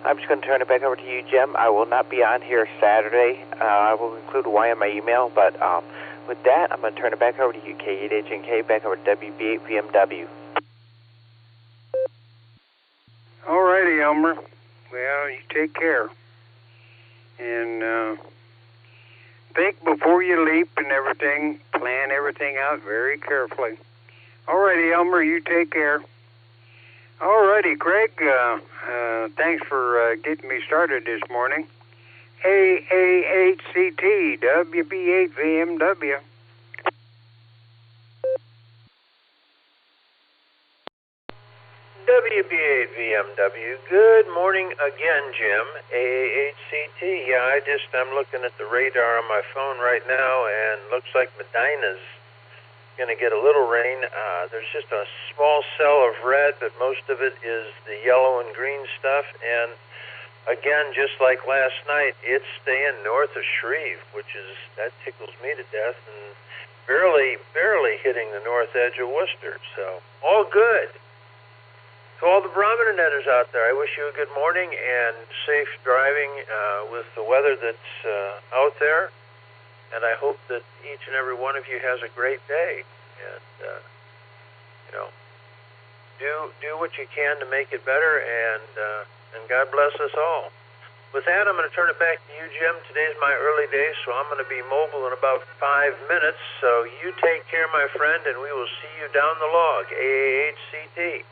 I'm just going to turn it back over to you, Jim. I will not be on here Saturday. I will include a Y in my email, but with that, I'm going to turn it back over to you, K8HNK, back over to WB8VMW. All righty, Elmer. Well, you take care. And think before you leap and everything. Plan everything out very carefully. All righty, Elmer, you take care. All righty, Craig, thanks for getting me started this morning. AAHCT, WB8VMW. WB8VMW, good morning again, Jim. AAHCT, yeah, I'm looking at the radar on my phone right now, and looks like Medina's going to get a little rain. There's just a small cell of red, but most of it is the yellow and green stuff. And again, just like last night, it's staying north of Shreve, that tickles me to death, and barely hitting the north edge of Worcester. So all good. To all the Barometer Netters out there, I wish you a good morning and safe driving with the weather that's out there. And I hope that each and every one of you has a great day. And, do what you can to make it better, and God bless us all. With that, I'm going to turn it back to you, Jim. Today's my early day, so I'm going to be mobile in about 5 minutes. So you take care, my friend, and we will see you down the log. AAHCT.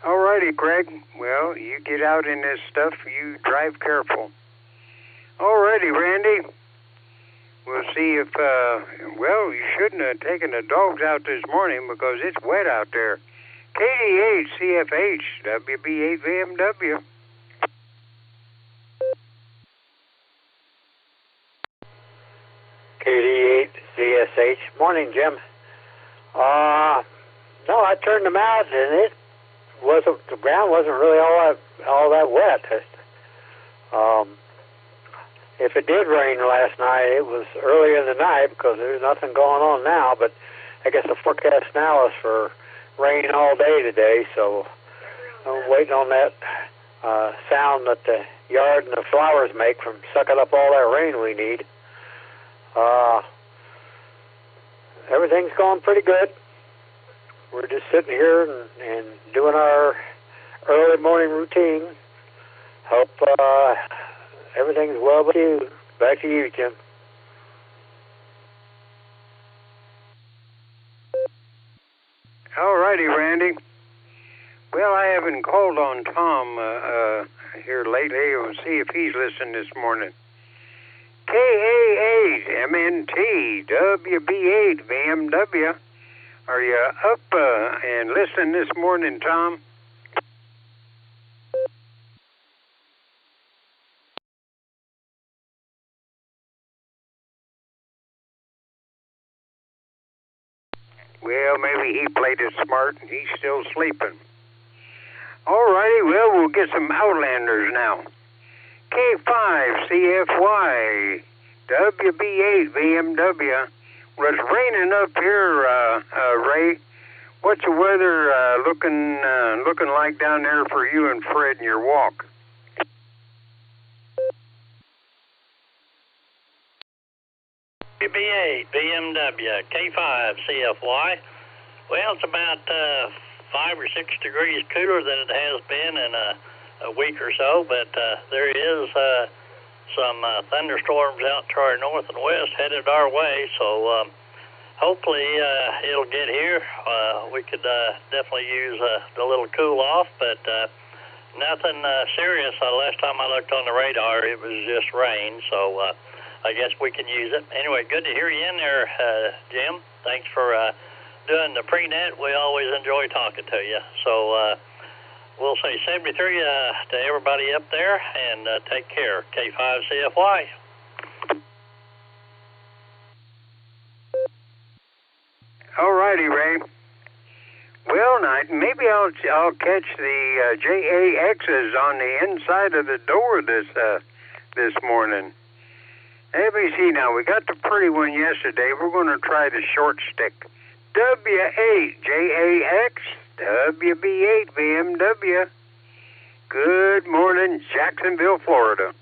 All righty, Craig. Well, you get out in this stuff. You drive careful. All righty, Randy. We'll see if, you shouldn't have taken the dogs out this morning because it's wet out there. KD8 CFH, WB8VMW. KD8 CSH. Morning, Jim. No, I turned them out, and the ground wasn't really all that wet. If it did rain last night, it was early in the night because there's nothing going on now, but I guess the forecast now is for rain all day today, so I'm waiting on that sound that the yard and the flowers make from sucking up all that rain we need. Everything's going pretty good. We're just sitting here and doing our early morning routine. Hope everything's well with you. Back to you, Jim. All righty, Randy. Well, I haven't called on Tom here lately. We'll see if he's listening this morning. KA8MNT WB8VMW. Are you up and listening this morning, Tom? Well, maybe he played it smart and he's still sleeping. All righty, well, we'll get some Outlanders now. K5CFY WB8VMW. Well, it's raining up here, Ray. What's the weather looking like down there for you and Fred in your walk? WB8 BMW K5CFY. Well, it's about 5 or 6 degrees cooler than it has been in a week or so, but there is some thunderstorms out to our north and west headed our way, so hopefully it'll get here. We could definitely use a little cool off, but nothing serious. Last time I looked on the radar, it was just rain, so I guess we can use it. Anyway, good to hear you in there, Jim. Thanks for doing the pre-net. We always enjoy talking to you. So we'll say 73 to everybody up there, and take care. K5CFY. All righty, Ray. Well, maybe I'll catch the JAXs on the inside of the door this morning. Let me see now. We got the pretty one yesterday. We're going to try the short stick. W8 JAX. WB8 VMW. Good morning, Jacksonville, Florida.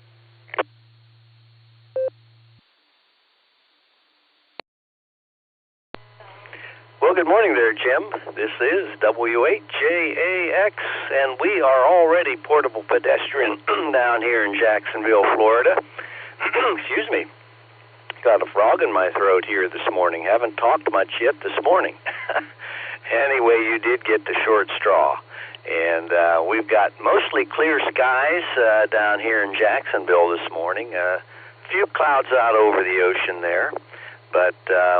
Well, good morning there, Jim. This is W8JAX, and we are already portable pedestrian down here in Jacksonville, Florida. Excuse me. Got a frog in my throat here this morning. Haven't talked much yet this morning. Anyway, you did get the short straw. And we've got mostly clear skies down here in Jacksonville this morning. A few clouds out over the ocean there. But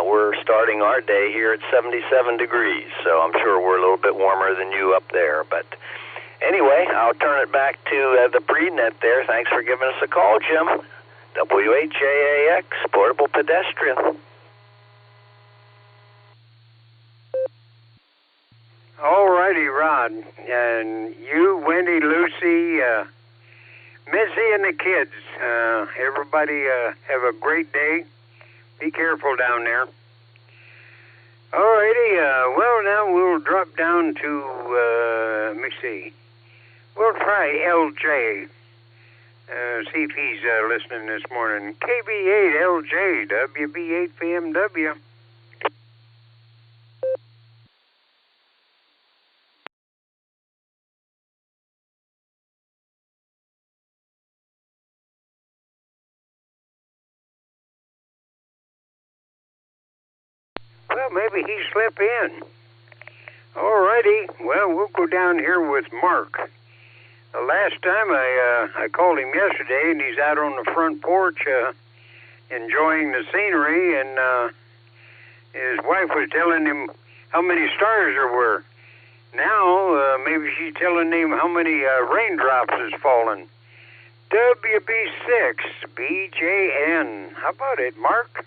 we're starting our day here at 77 degrees, so I'm sure we're a little bit warmer than you up there. But anyway, I'll turn it back to the pre-net there. Thanks for giving us a call, Jim. WHJAX, Portable Pedestrian. All righty, Rod. And you, Wendy, Lucy, Missy, and the kids, everybody have a great day. Be careful down there. All righty, well, now we'll drop down to, let me see. We'll try LJ. See if he's listening this morning. KB8LJ, WB8VMW. Well, maybe he slipped in. All righty. Well, we'll go down here with Mark. The last time I called him yesterday, and he's out on the front porch enjoying the scenery, and his wife was telling him how many stars there were. Now, maybe she's telling him how many raindrops has fallen. WB6, BJN. How about it, Mark?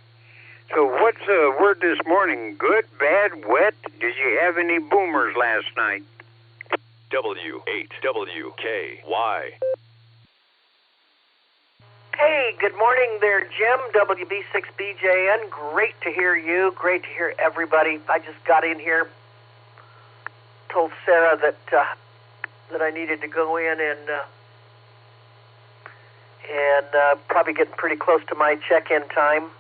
So what's the word this morning? Good, bad, wet? Did you have any boomers last night? W8WKY. Hey, good morning there, Jim, WB6BJN. Great to hear you. Great to hear everybody. I just got in here, told Sarah that I needed to go in and probably getting pretty close to my check-in time.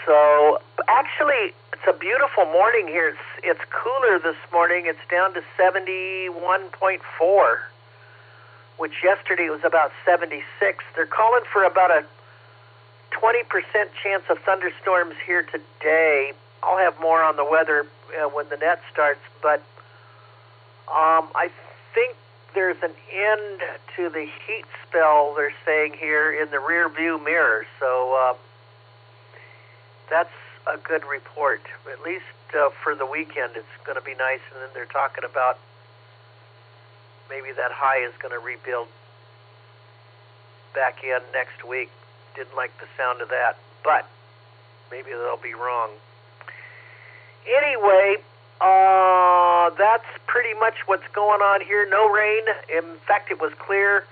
So, actually, it's a beautiful morning here. It's cooler this morning. It's down to 71.4, which yesterday was about 76. They're calling for about a 20% chance of thunderstorms here today. I'll have more on the weather when the net starts, but I think there's an end to the heat spell, they're saying here, in the rear view mirror. So, that's a good report. At least for the weekend, it's going to be nice. And then they're talking about maybe that high is going to rebuild back in next week. Didn't like the sound of that, but maybe they'll be wrong. Anyway, that's pretty much what's going on here. No rain. In fact, it was clear.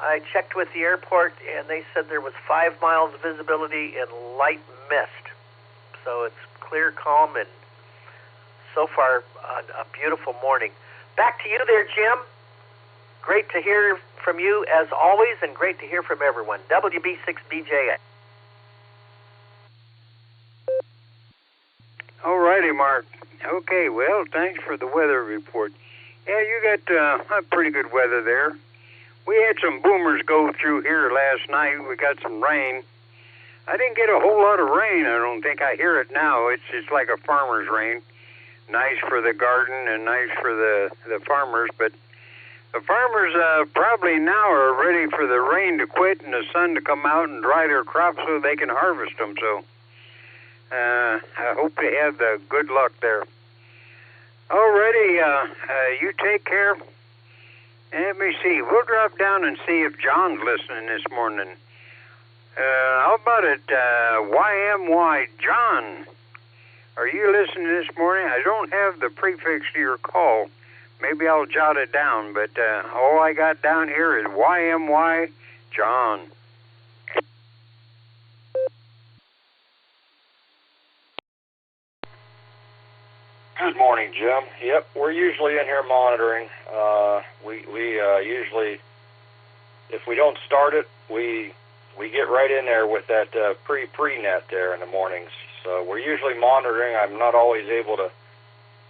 I checked with the airport, and they said there was 5 miles visibility and light mist. So it's clear, calm, and so far a beautiful morning. Back to you there, Jim. Great to hear from you as always, and great to hear from everyone. WB6BJ. All righty, Mark. Okay, well, thanks for the weather report. Yeah, you got pretty good weather there. We had some boomers go through here last night. We got some rain. I didn't get a whole lot of rain. I don't think I hear it now. It's like a farmer's rain. Nice for the garden and nice for the farmers. But the farmers probably now are ready for the rain to quit and the sun to come out and dry their crops so they can harvest them. So I hope they have the good luck there. Alrighty, you take care. Let me see. We'll drop down and see if John's listening this morning. How about it, YMY? John, are you listening this morning? I don't have the prefix to your call. Maybe I'll jot it down, but all I got down here is YMY John. Good morning, Jim. Yep, we're usually in here monitoring. We usually, if we don't start it, we get right in there with that pre-net there in the mornings. So we're usually monitoring. I'm not always able to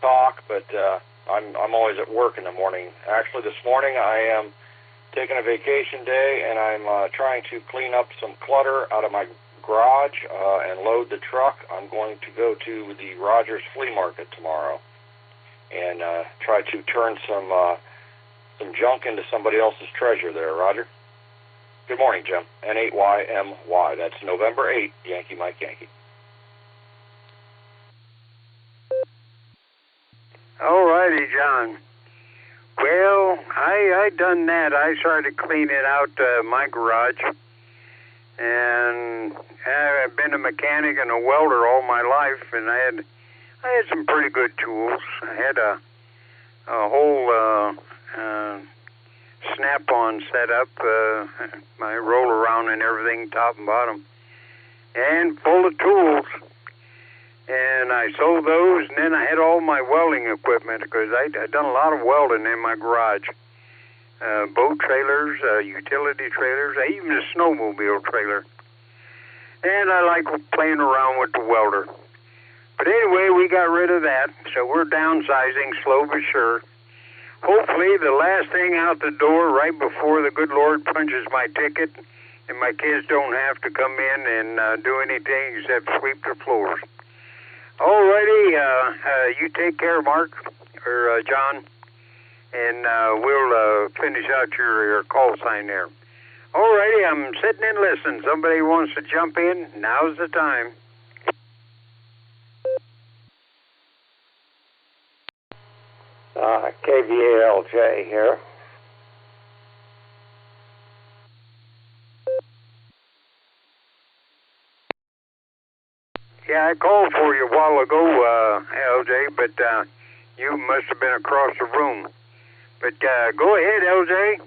talk, but I'm always at work in the morning. Actually, this morning I am taking a vacation day, and I'm trying to clean up some clutter out of my garage and load the truck. I'm going to go to the Rogers Flea Market tomorrow and try to turn some junk into somebody else's treasure there, Roger. Good morning, Jim. N8YMY. That's November 8, Yankee Mike Yankee. All righty, John. Well, I done that. I started cleaning out my garage, and I've been a mechanic and a welder all my life, and I had some pretty good tools. I had a whole snap-on setup, my roll-around and everything, top and bottom, and full of tools. And I sold those, and then I had all my welding equipment because I'd done a lot of welding in my garage. Boat trailers, utility trailers, even a snowmobile trailer. And I like playing around with the welder. But anyway, we got rid of that, so we're downsizing slow but sure. Hopefully the last thing out the door right before the good Lord punches my ticket and my kids don't have to come in and do anything except sweep the floors. Alrighty, you take care, Mark, or John, and we'll finish out your call sign there. Alrighty, I'm sitting and listening. Somebody wants to jump in, now's the time. KVALJ here. Yeah, I called for you a while ago, LJ, but you must have been across the room. But go ahead, LJ.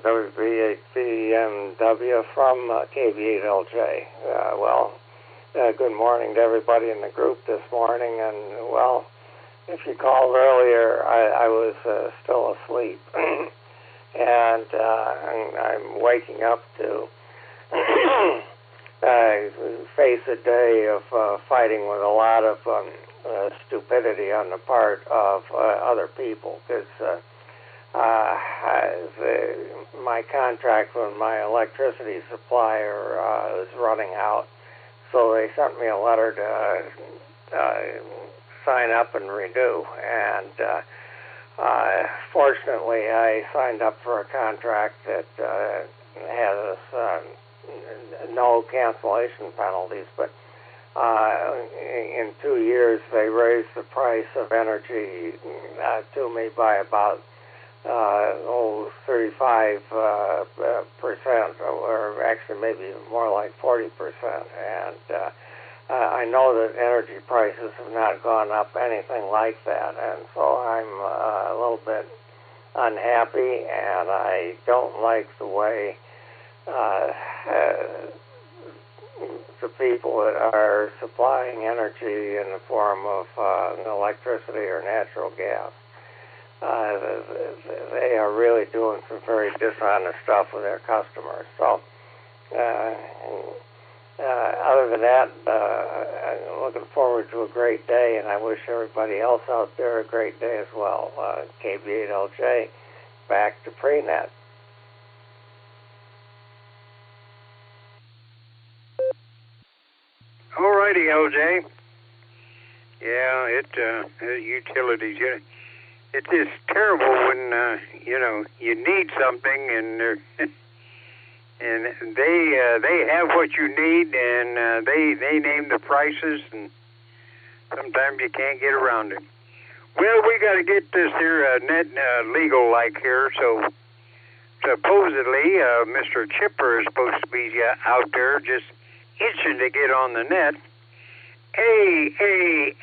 WBHBMW from KV8LJ. Good morning to everybody in the group this morning. And, well, if you called earlier, I was still asleep. And I'm waking up to face a day of fighting with a lot of stupidity on the part of other people, because my contract with my electricity supplier is running out, so they sent me a letter to sign up and renew, and fortunately I signed up for a contract that has no cancellation penalties, but in 2 years they raised the price of energy to me by about 35%, or actually maybe more like 40%. And I know that energy prices have not gone up anything like that, and so I'm a little bit unhappy, and I don't like the way the people that are supplying energy in the form of electricity or natural gas. They are really doing some very dishonest stuff with their customers. So, other than that, I'm looking forward to a great day, and I wish everybody else out there a great day as well. KB8LJ, back to prenet. All righty, LJ. Yeah, utilities. It's just terrible when you need something and they have what you need, and they name the prices, and sometimes you can't get around it. Well, we got to get this here net legal like here. So supposedly Mr. Chipper is supposed to be out there just itching to get on the net. AAACS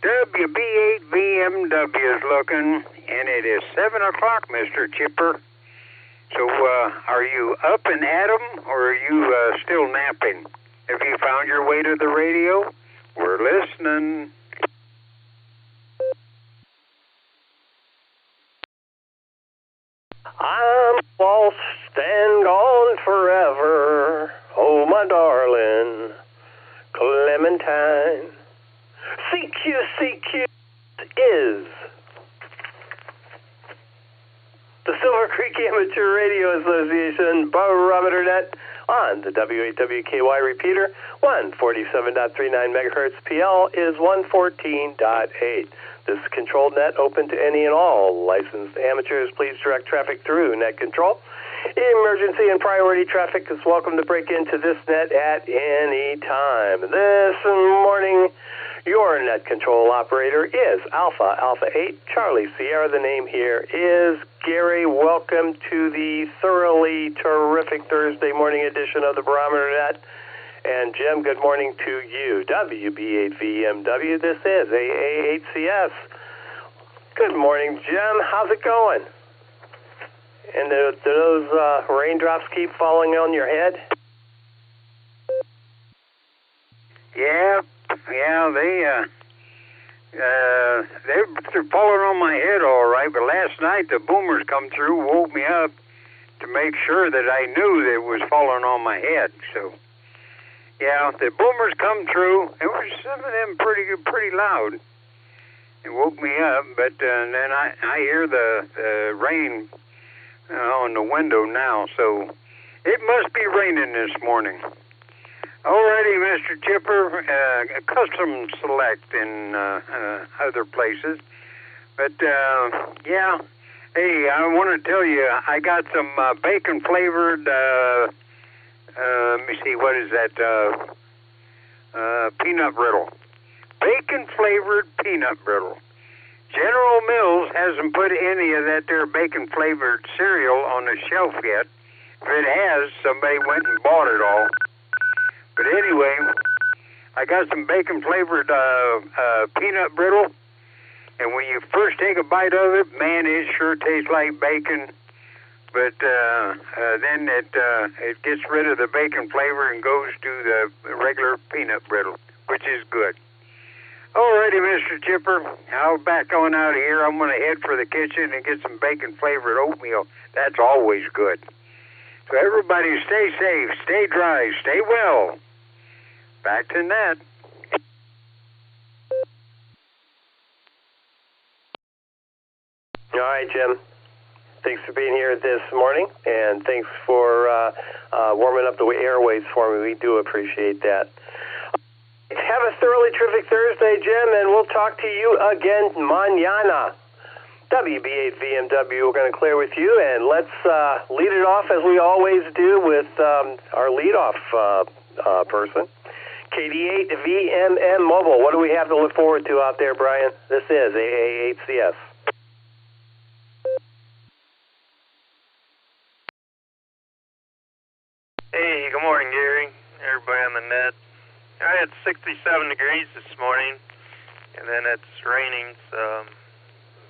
WB8VMW is looking, and it is 7 o'clock, Mr. Chipper. So, are you up and at 'em, or are you still napping? Have you found your way to the radio? We're listening. I'm lost and gone forever, oh my darling, Clementine. CQ is the Silvercreek Amateur Radio Association Barometer Net on the W8WKY repeater. 147.39 megahertz. PL is 114.8. This is controlled net open to any and all licensed amateurs. Please direct traffic through net control. Emergency and priority traffic is welcome to break into this net at any time. This morning, your net control operator is Alpha 8 Charlie Sierra. The name here is Gary. Welcome to the thoroughly terrific Thursday morning edition of the Barometer Net. And Jim, good morning to you. WB8VMW, this is AA8CS. Good morning, Jim. How's it going? And do those raindrops keep falling on your head? Yeah, they're falling on my head all right, but last night the boomers come through, woke me up to make sure that I knew that it was falling on my head. So, yeah, the boomers come through. There were some of them pretty loud. It woke me up, but then I hear the rain on the window now, so it must be raining this morning. Alrighty, Mr. Chipper, custom select in other places. But, yeah, hey, I want to tell you, I got some bacon-flavored, let me see, what is that, peanut brittle. Bacon-flavored peanut brittle. General Mills hasn't put any of that there bacon-flavored cereal on the shelf yet. If it has, somebody went and bought it all. But anyway, I got some bacon-flavored peanut brittle, and when you first take a bite of it, man, it sure tastes like bacon. But then it gets rid of the bacon flavor and goes to the regular peanut brittle, which is good. Alrighty, Mr. Chipper, I'll back on out of here. I'm going to head for the kitchen and get some bacon-flavored oatmeal. That's always good. So everybody stay safe, stay dry, stay well. Back to net. All right, Jim. Thanks for being here this morning, and thanks for warming up the airways for me. We do appreciate that. Have a thoroughly terrific Thursday, Jim, and we'll talk to you again mañana. WB8VMW, we're going to clear with you, and let's lead it off as we always do with our leadoff person. KD8VMM Mobile. What do we have to look forward to out there, Brian? This is AA8CS. Hey, good morning, Gary. Everybody on the net. I had 67 degrees this morning, and then it's raining.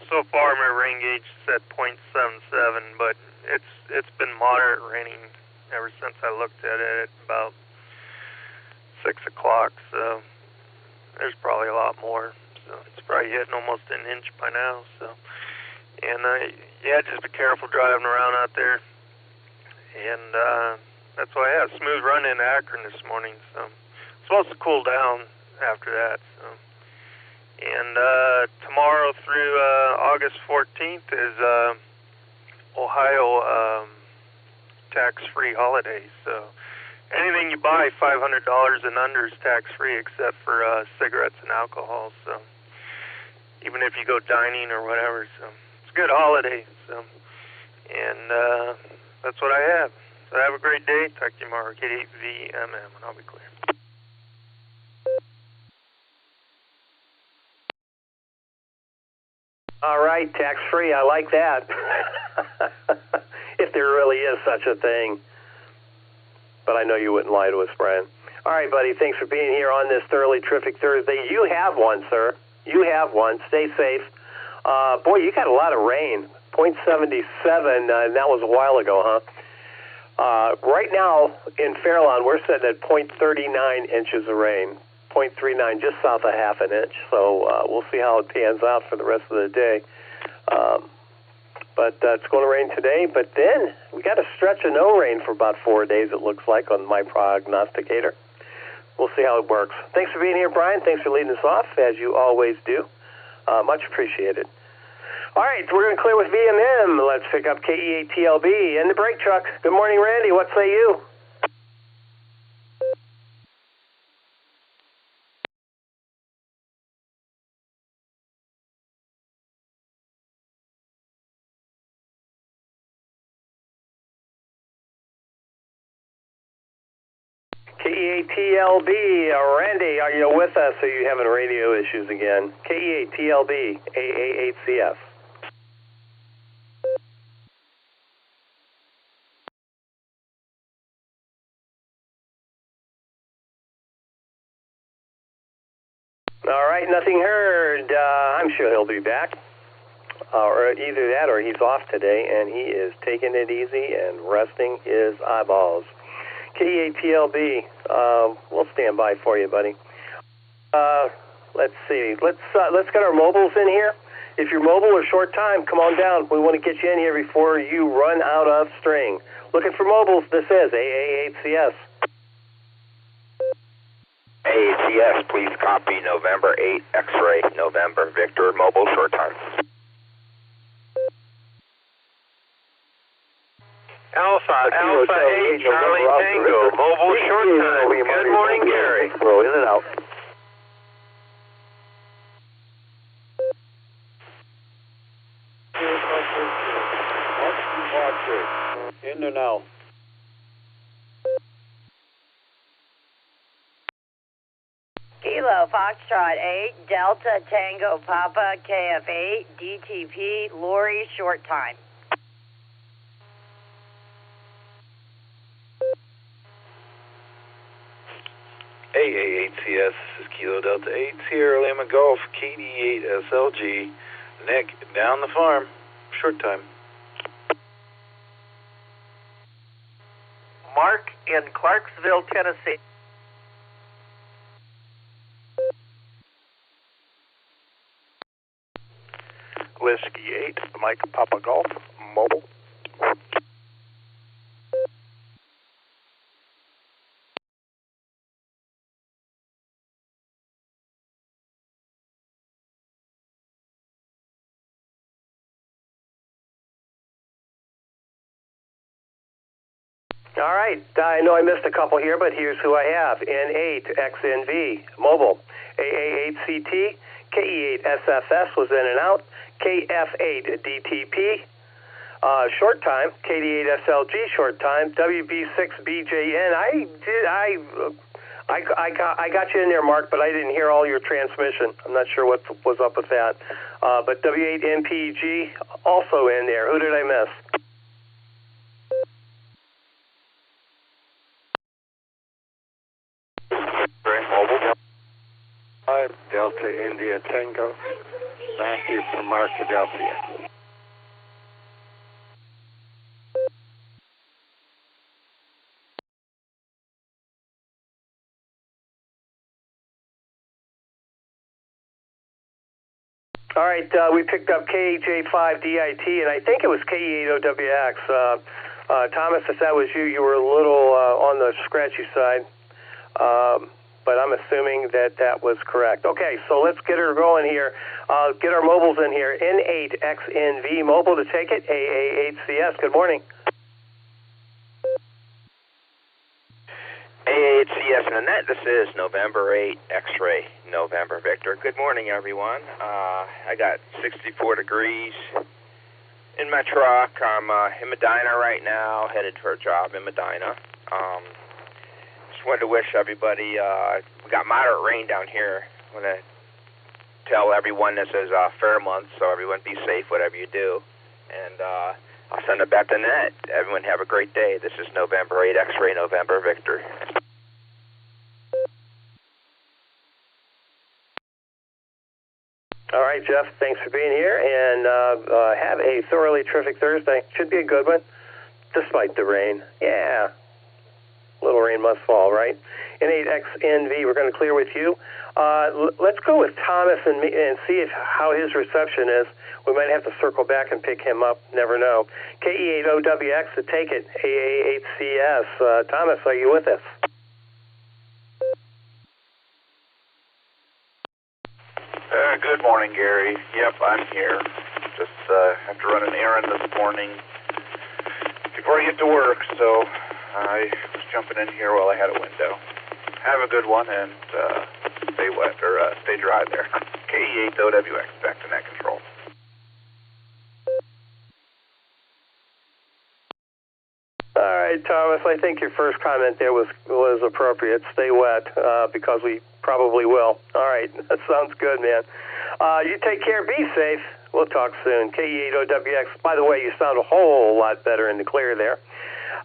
So far my rain gauge is at .77, but it's been moderate raining ever since I looked at it at about 6 o'clock. So there's probably a lot more. So it's probably hitting almost an inch by now. So, and yeah, just be careful driving around out there. And that's why I had a smooth run in Akron this morning. So it's supposed to cool down after that. So. And tomorrow through August 14th is Ohio tax-free holiday. So anything you buy $500 and under is tax-free except for cigarettes and alcohol. So even if you go dining or whatever. So it's a good holiday. So, and that's what I have. So have a great day. Talk to you tomorrow. K8VMM, and I'll be clear. All right, tax-free. I like that. If there really is such a thing. But I know you wouldn't lie to us, Brian. All right, buddy. Thanks for being here on this thoroughly terrific Thursday. You have one, sir. You have one. Stay safe. Boy, you got a lot of rain. 0.77, and that was a while ago, huh? Right now in Fairlawn, we're sitting at 0.39 inches of rain, 0.39, just south of half an inch. So we'll see how it pans out for the rest of the day. But it's going to rain today. But then we got a stretch of no rain for about 4 days, it looks like, on my prognosticator. We'll see how it works. Thanks for being here, Brian. Thanks for leading us off, as you always do. Much appreciated. All right, we're going to clear with VMM. Let's pick up KE8TLB and the brake truck. Good morning, Randy. What say you? KE8TLB, Randy, are you with us? Or are you having radio issues again? KE8TLB, AA8CS. All right, nothing heard. I'm sure he'll be back. Or either that or he's off today, and he is taking it easy and resting his eyeballs. KE8TLB, we'll stand by for you, buddy. Let's see. Let's get our mobiles in here. If you're mobile or short time, come on down. We want to get you in here before you run out of string. Looking for mobiles, this is AA8CS. AACS, please copy November 8, X-ray, November, Victor, mobile, short time. Alpha 8, Charlie Tango, mobile, short time. Good morning, Gary. Roll in and out. In and out. Kilo Foxtrot 8, Delta Tango Papa KF8, DTP, Lori, short time. AA8CS, this is Kilo Delta 8, Sierra Lima Golf, KD8 SLG, Nick, down the farm, short time. Mark in Clarksville, Tennessee. Whiskey 8, Mike Papa Golf, mobile. All right, I know I missed a couple here, but here's who I have. N8XNV, mobile. AA8CT, KE8SFS was in and out. KF8DTP, short time. KD8SLG, short time. WB6BJN. I got you in there, Mark, but I didn't hear all your transmission. I'm not sure what was up with that. But W8MPG also in there. Who did I miss? Delta India Tango, Matthew from Philadelphia. All right, we picked up KJ5DIT, and I think it was KE8OWX. Thomas, if that was you, you were a little on the scratchy side. But I'm assuming that that was correct. Okay, so let's get her going here. Get our mobiles in here. N8XNV mobile to take it. AA8CS. Good morning. AA8CS in the net. This is November 8, X-ray, November, Victor. Good morning, everyone. I got 64 degrees in my truck. I'm in Medina right now, headed for a job in Medina. Just wanted to wish everybody, we got moderate rain down here. I want to tell everyone this is a fair month, so everyone be safe, whatever you do. And I'll send it back to net. Everyone have a great day. This is November 8, X-ray, November, Victor. All right, Jeff, thanks for being here, and have a thoroughly terrific Thursday. Should be a good one, despite the rain. Yeah, little rain must fall, right? N8XNV, we're going to clear with you. Let's go with Thomas and me and see how his reception is. We might have to circle back and pick him up. Never know. KE8OWX to take it. AA8CS. Thomas, are you with us? Good morning, Gary. Yep, I'm here. Just have to run an errand this morning before I get to work, so I was jumping in here while I had a window. Have a good one, and stay wet, or stay dry there. KE8OWX, back to net control. All right, Thomas, I think your first comment there was appropriate. Stay wet, because we probably will. All right, that sounds good, man. You take care. Be safe. We'll talk soon. KE8OWX. By the way, you sound a whole lot better in the clear there.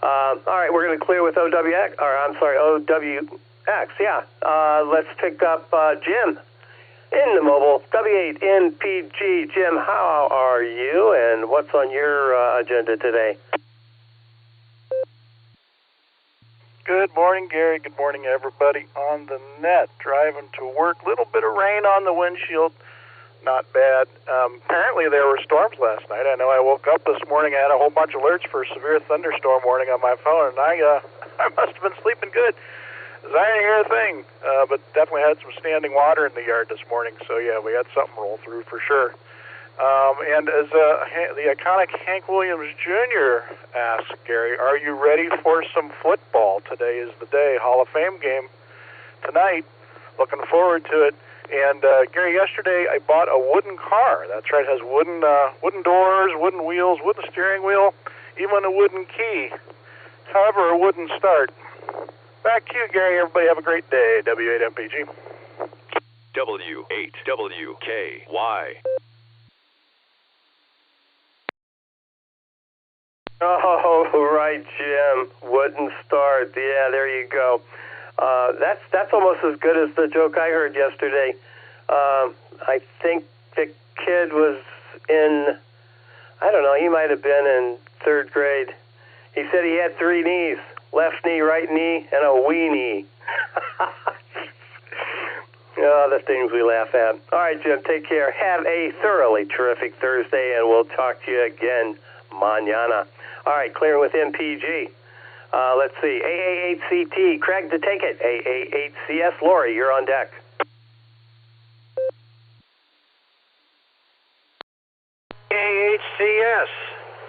All right, we're going to clear with OWX. OWX, yeah. Let's pick up Jim in the mobile. W8NPG. Jim, how are you, and what's on your agenda today? Good morning, Gary. Good morning, everybody on the net. Driving to work. Little bit of rain on the windshield. Not bad. Apparently there were storms last night. I know I woke up this morning. I had a whole bunch of alerts for a severe thunderstorm warning on my phone, and I must have been sleeping good. I didn't hear a thing, but definitely had some standing water in the yard this morning. So, yeah, we had something roll through for sure. And as the iconic Hank Williams Jr. asked, Gary, are you ready for some football? Today is the day. Hall of Fame game tonight. Looking forward to it. And, Gary, yesterday I bought a wooden car. That's right. It has wooden doors, wooden wheels, wooden steering wheel, even a wooden key. However, a wooden start. Back to you, Gary. Everybody have a great day. W8MPG. W8WKY. Oh, right, Jim. Wooden start. Yeah, there you go. That's almost as good as the joke I heard yesterday. I think the kid was in, I don't know, he might have been in 3rd grade. He said he had 3 knees, left knee, right knee, and a weenie. Oh, the things we laugh at. All right, Jim, take care. Have a thoroughly terrific Thursday, and we'll talk to you again mañana. All right, clearing with MPG. Let's see, AA8CT, Craig to take it. AA8CS, Lori, you're on deck. AA8CS.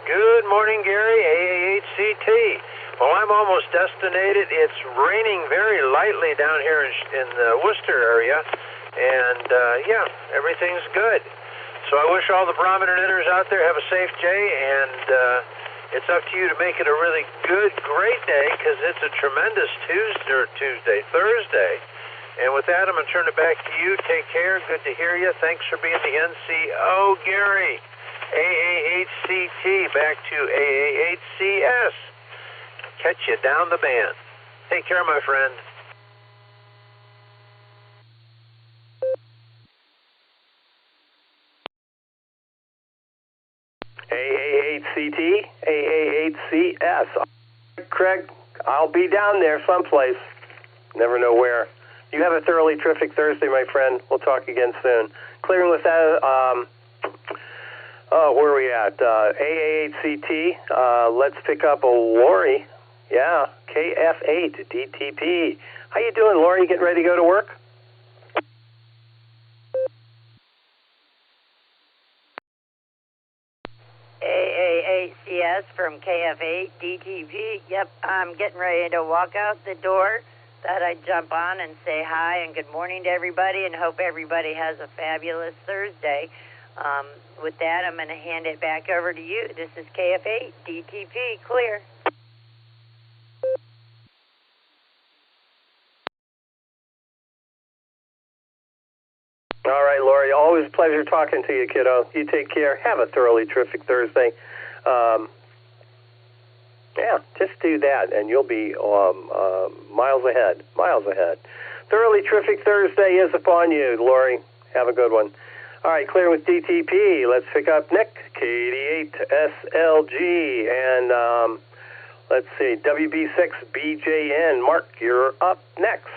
Good morning, Gary. AA8CT. Well, I'm almost destinated. It's raining very lightly down here in the Worcester area, and yeah, everything's good. So I wish all the Barometer Netters out there have a safe day, and it's up to you to make it a really good, great day, because it's a tremendous Thursday. And with that, I'm going to turn it back to you. Take care. Good to hear you. Thanks for being the NCO, Gary. AA8CT, back to AA8CS. Catch you down the band. Take care, my friend. AA8CT, AA8CS. Craig, I'll be down there someplace. Never know where. You have a thoroughly terrific Thursday, my friend. We'll talk again soon. Clearing with that, where are we at? AA8CT. Let's pick up a Lori. Yeah, KF8 DTP. How you doing, Lori? You getting ready to go to work? AA8CS from KF8 DTP. Yep, I'm getting ready to walk out the door. Thought I'd jump on and say hi and good morning to everybody, and hope everybody has a fabulous Thursday. With that, I'm going to hand it back over to you. This is KF8 DTP. Clear. All right, Lori, always a pleasure talking to you, kiddo. You take care. Have a thoroughly terrific Thursday. Yeah, just do that, and you'll be miles ahead. Miles ahead. Thoroughly terrific Thursday is upon you, Lori. Have a good one. All right, clear with DTP. Let's pick up Nick, KD8SLG, and let's see, WB6BJN. Mark, you're up next.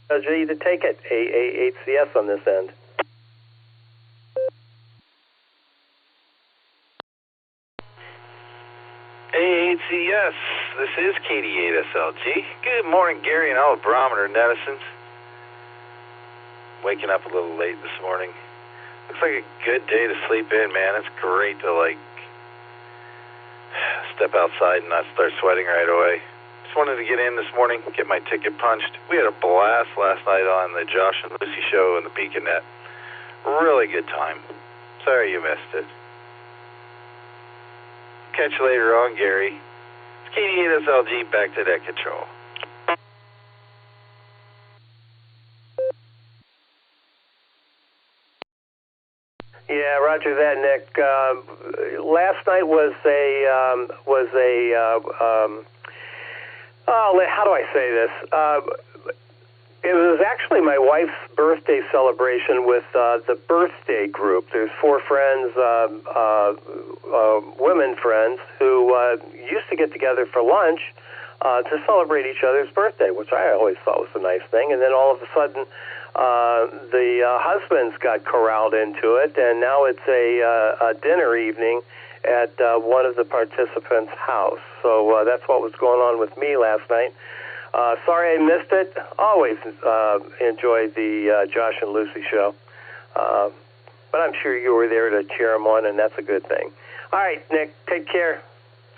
SLG to take it, AA8CS on this end. AA8CS, this is KD8SLG. Good morning, Gary, and all the Barometer Netizens. Waking up a little late this morning. Looks like a good day to sleep in, man. It's great to, step outside and not start sweating right away. Just wanted to get in this morning, get my ticket punched. We had a blast last night on the Josh and Lucy show and the Beacon Net. Really good time. Sorry you missed it. Catch you later on, Gary. It's KD8SLG, back to that control. Yeah, roger that, Nick. Last night was how do I say this? It was actually my wife's birthday celebration with the birthday group. There's 4 friends, women friends, who used to get together for lunch to celebrate each other's birthday, which I always thought was a nice thing. And then all of a sudden, the husbands got corralled into it, and now it's a dinner evening at one of the participants' house. So that's what was going on with me last night. Sorry I missed it. Always enjoyed the Josh and Lucy show. But I'm sure you were there to cheer them on, and that's a good thing. All right, Nick, take care.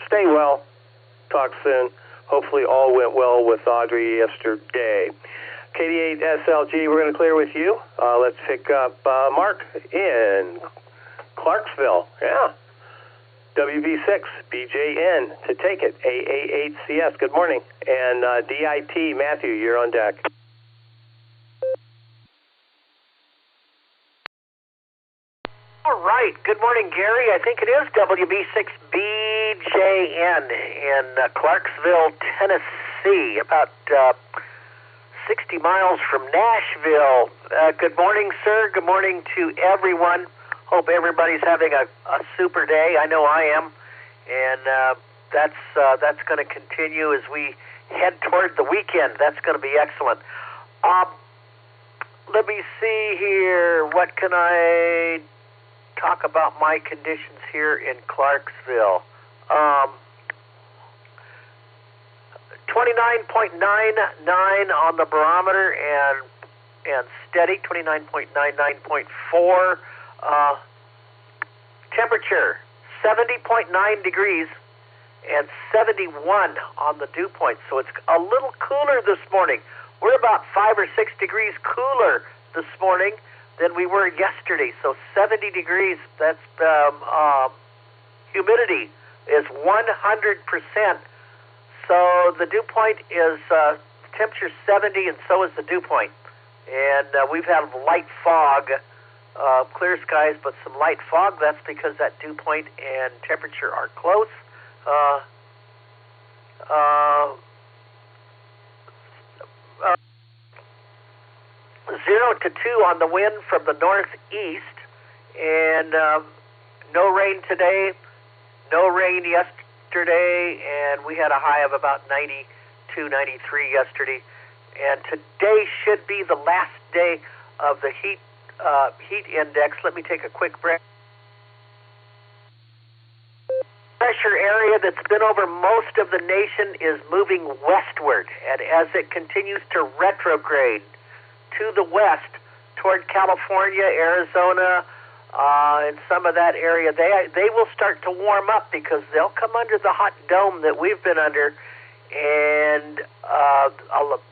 Stay well. Talk soon. Hopefully all went well with Audrey yesterday. KD8SLG, we're going to clear with you. Let's pick up Mark in Clarksville. Yeah. WB6BJN to take it. AA8CS. Good morning. And DIT, Matthew, you're on deck. All right. Good morning, Gary. I think it is WB6BJN in Clarksville, Tennessee, about 60 miles from Nashville. Good morning, sir. Good morning to everyone. Hope everybody's having a super day. I know I am, and that's going to continue as we head toward the weekend. That's going to be excellent. Let me see here. What can I talk about my conditions here in Clarksville? 29.99 on the barometer and steady. 29.99.4. Temperature 70.9 degrees and 71 on the dew point. So it's a little cooler this morning. We're about 5 or 6 degrees cooler this morning than we were yesterday. So 70 degrees. That's humidity is 100%. So the dew point is temperature 70, and so is the dew point. And we've had light fog. Clear skies, but some light fog. That's because that dew point and temperature are close. 0 to 2 on the wind from the northeast, and no rain today, no rain yesterday, and we had a high of about 92, 93 yesterday. And today should be the last day of the heat index. Let me take a quick break. Pressure area that's been over most of the nation is moving westward, and as it continues to retrograde to the west toward California, Arizona, and some of that area, they will start to warm up because they'll come under the hot dome that we've been under, and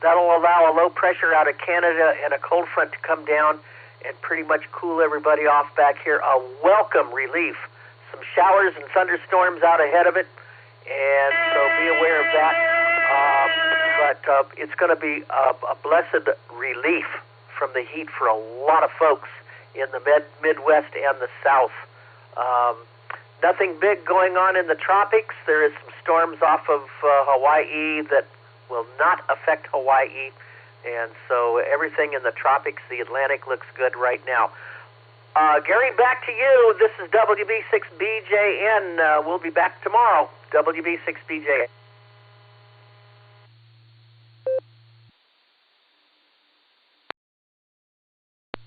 that'll allow a low pressure out of Canada and a cold front to come down and pretty much cool everybody off back here. A welcome relief. Some showers and thunderstorms out ahead of it, and so be aware of that. But it's going to be a blessed relief from the heat for a lot of folks in the Midwest and the South. Nothing big going on in the tropics. There is some storms off of Hawaii that will not affect Hawaii. And so everything in the tropics, the Atlantic, looks good right now. Gary, back to you. This is WB6BJN. We'll be back tomorrow. WB6BJN.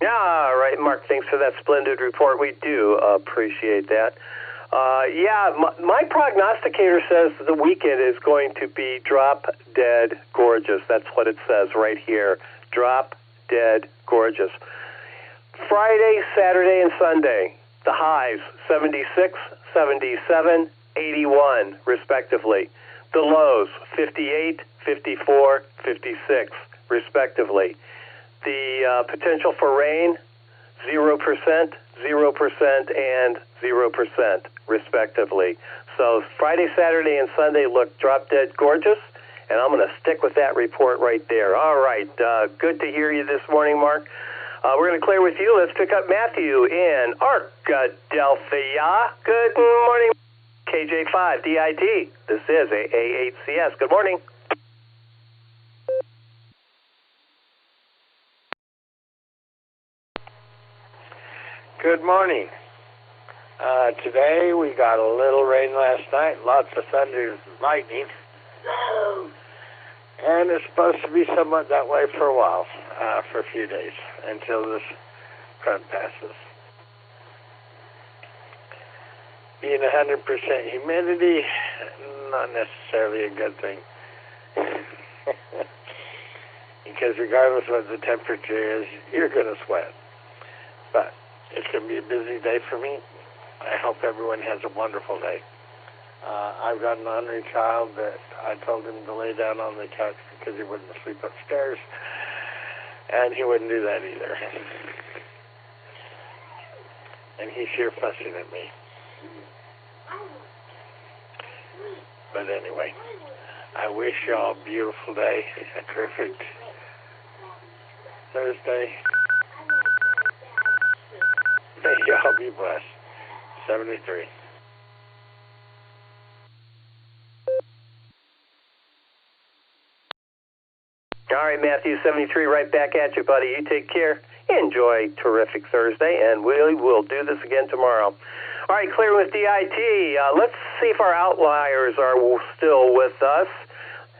Yeah, all right, Mark, thanks for that splendid report. We do appreciate that. My prognosticator says the weekend is going to be drop dead gorgeous. That's what it says right here. Drop dead gorgeous. Friday, Saturday, and Sunday, the highs 76, 77, 81, respectively. The lows 58, 54, 56, respectively. The potential for rain 0%, 0%, and 0%, respectively. So Friday, Saturday, and Sunday look drop dead gorgeous, and I'm going to stick with that report right there. All right, good to hear you this morning, Mark. We're going to clear with you. Let's pick up Matthew in Arkadelphia. Good morning, KJ5 DIT. This is AA8CS. Good morning. Good morning. Today we got a little rain last night, lots of thunder and lightning, and it's supposed to be somewhat that way for a while, for a few days, until this front passes. Being 100% humidity, not necessarily a good thing. Because regardless of what the temperature is, you're going to sweat. But it's going to be a busy day for me. I hope everyone has a wonderful day. I've got an honoring child that I told him to lay down on the couch because he wouldn't sleep upstairs, and he wouldn't do that either. And he's here fussing at me. But anyway, I wish y'all a beautiful day, a terrific Thursday. May y'all be blessed. 73. All right, Matthew, 73, right back at you, buddy. You take care. Enjoy terrific Thursday, and we will do this again tomorrow. All right, clear with DIT. Let's see if our outliers are still with us.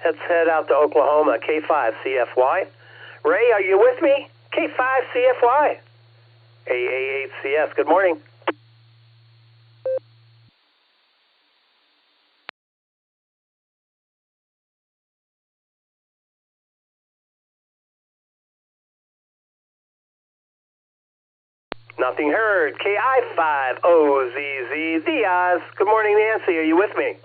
Let's head out to Oklahoma, K5CFY. Ray, are you with me? K5CFY. AA8CS, good morning. Nothing heard. KI5OZZ, the Oz. Good morning, Nancy. Are you with me?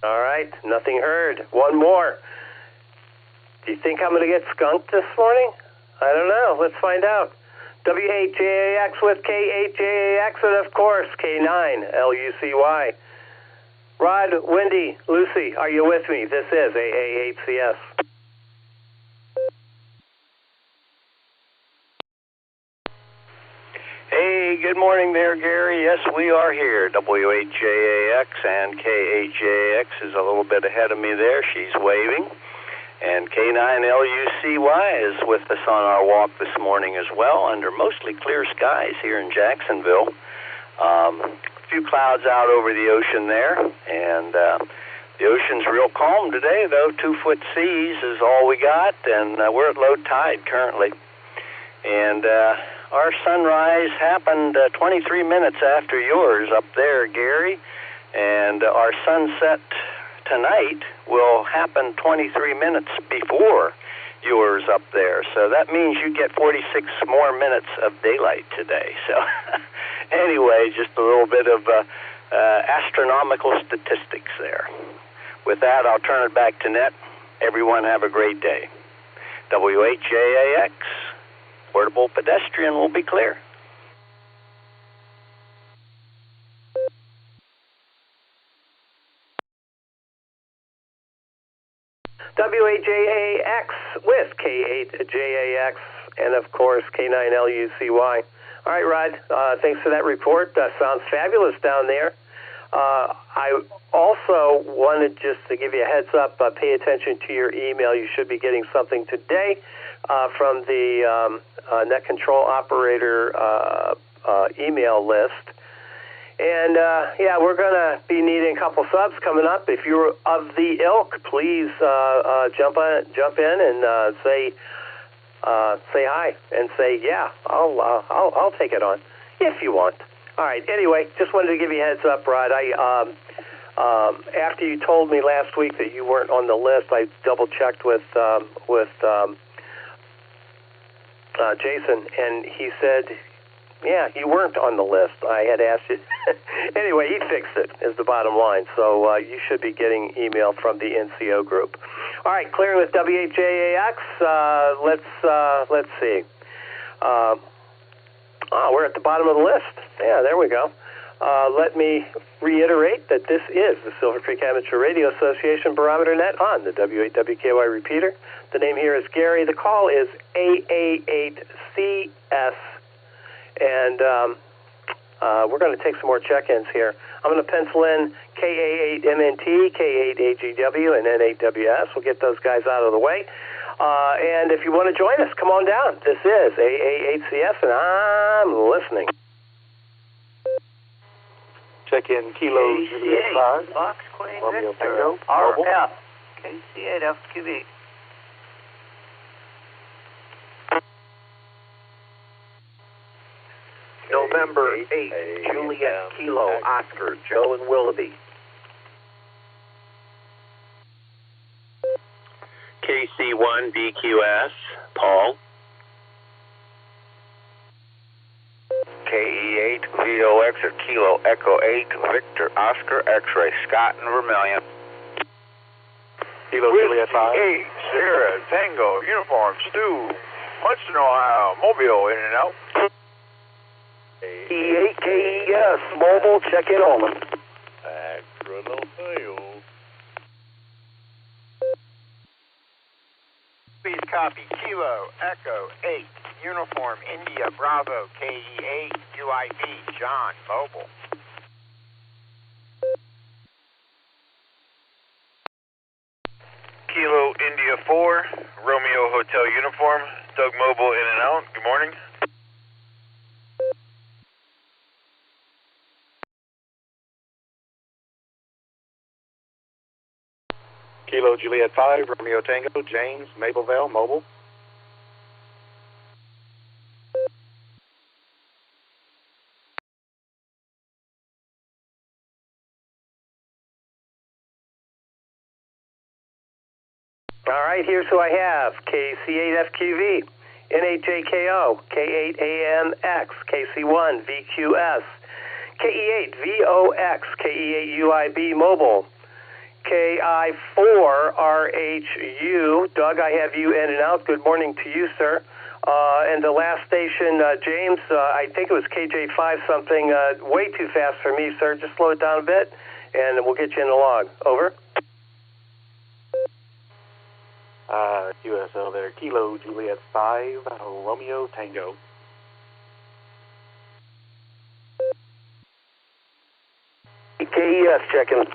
All right, nothing heard. One more. Do you think I'm going to get skunked this morning? I don't know. Let's find out. W8JAX with K8JAX, and of course, K9LUCY. Rod, Wendy, Lucy, are you with me? This is AA8CS. Hey, good morning there, Gary. Yes, we are here. W8JAX and K8JAX is a little bit ahead of me there. She's waving. And K9LUCY is with us on our walk this morning as well, under mostly clear skies here in Jacksonville. A few clouds out over the ocean there, and the ocean's real calm today, though. 2-foot seas is all we got, and we're at low tide currently. And our sunrise happened 23 minutes after yours up there, Gary, and our sunset tonight will happen 23 minutes before yours up there. So that means you get 46 more minutes of daylight today. So anyway, just a little bit of astronomical statistics there. With that, I'll turn it back to Net. Everyone have a great day. W8JAX, portable pedestrian will be clear. W8JAX with K8JAX. and of course K9LUCY. All right, Rod, thanks for that report. Sounds fabulous down there. I also wanted just to give you a heads up, pay attention to your email. You should be getting something today from the Net Control Operator email list. And, yeah, we're going to be needing a couple subs coming up. If you're of the ilk, please jump in and say hi and say, yeah, I'll take it on if you want. All right. Anyway, just wanted to give you a heads up, Rod. After you told me last week that you weren't on the list, I double checked with Jason, and he said, yeah, you weren't on the list. I had asked you. Anyway, he fixed it, is the bottom line. So you should be getting email from the NCO group. All right, clearing with WHJAX. Let's see. We're at the bottom of the list. Yeah, there we go. Let me reiterate that this is the Silvercreek Amateur Radio Association Barometer Net on the W8WKY repeater. The name here is Gary. The call is AA8CS. And we're going to take some more check-ins here. I'm going to pencil in KA8MNT, K8AGW, and N8WS. We'll get those guys out of the way. And if you want to join us, come on down. This is AA8CS, and I'm listening. Check in Kilo Juliet 5. Fox Queen Romeo Victor. Tango. RF. KC8FQB. November 8, Juliet Kilo Oscar, Joe and Willoughby. KC1 VQS, Paul. KE8 VOX at Kilo Echo 8, Victor Oscar X-Ray, Scott and Vermilion. Kilo Juliet 5. 8, Sierra, Tango, Uniform, Stu, Munson, Ohio, Mobile, in and out. E8 KES, mobile, check in on them. Please copy Kilo Echo 8, Uniform India Bravo KE8 UIB, John, mobile. Kilo India 4, Romeo Hotel Uniform, Doug Mobile in and out. Good morning. Kilo Juliet 5, Romeo Tango, James, Maplevale, mobile. All right, here's who I have. KC8FQV, N8JKO, K8AMX, KC1 VQS, KE8 VOX, KE8UIB mobile, KI4RHU. Doug, I have you in and out. Good morning to you, sir. And the last station, James, I think it was KJ5 something, way too fast for me, sir. Just slow it down a bit, and we'll get you in the log. Over. QSL there. Kilo Juliet 5, Romeo Tango. KES checking.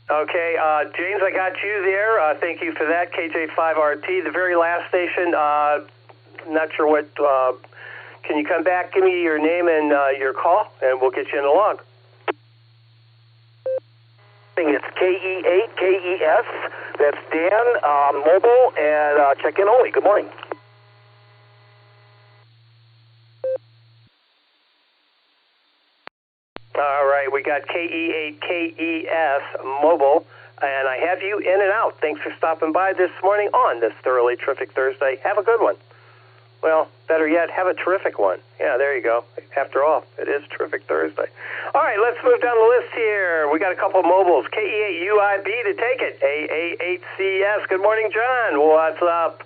Okay, James, I got you there. Thank you for that. KJ5RT, the very last station. Not sure what. Can you come back? Give me your name and your call, and we'll get you in the log. It's KE8 KES. That's Dan, mobile, and check in only. Good morning. All right, we got KE8 KES mobile, and I have you in and out. Thanks for stopping by this morning on this thoroughly terrific Thursday. Have a good one. Well, better yet, have a terrific one. Yeah, there you go. After all, it is terrific Thursday. All right, let's move down the list here. We got a couple of mobiles. KE8 UIB to take it. AA8CS. Good morning, John. What's up?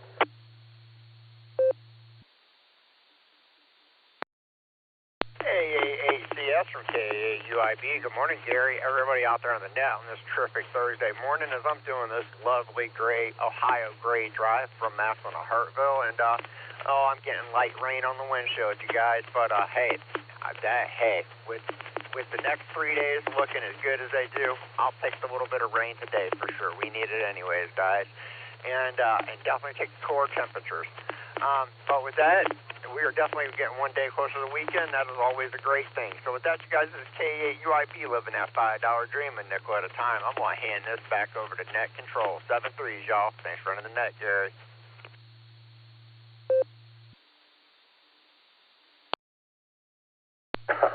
AA8CS. JS from KAUIB. Good morning, Gary. Everybody out there on the net on this terrific Thursday morning as I'm doing this lovely gray Ohio gray drive from Massillon to Hartville. And, I'm getting light rain on the windshield, you guys. But, hey, with the next 3 days looking as good as they do, I'll take the little bit of rain today for sure. We need it anyways, guys. And definitely take the core temperatures. But with that, we are definitely getting one day closer to the weekend. That is always a great thing. So with that, you guys, this is K8UIP living that $5 dream, a nickel at a time. I'm going to hand this back over to Net Control. 7-3s, y'all. Thanks for running the net, Gary.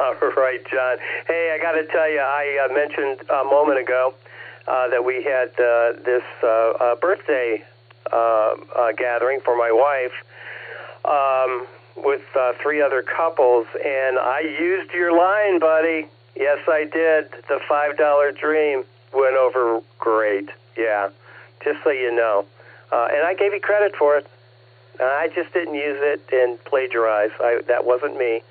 All right, John. Hey, I got to tell you, I mentioned a moment ago that we had this birthday gathering for my wife with 3 other couples, and I used your line, buddy. Yes, I did. The $5 dream went over great. Yeah, just so you know. And I gave you credit for it. I just didn't use it and plagiarize. That wasn't me.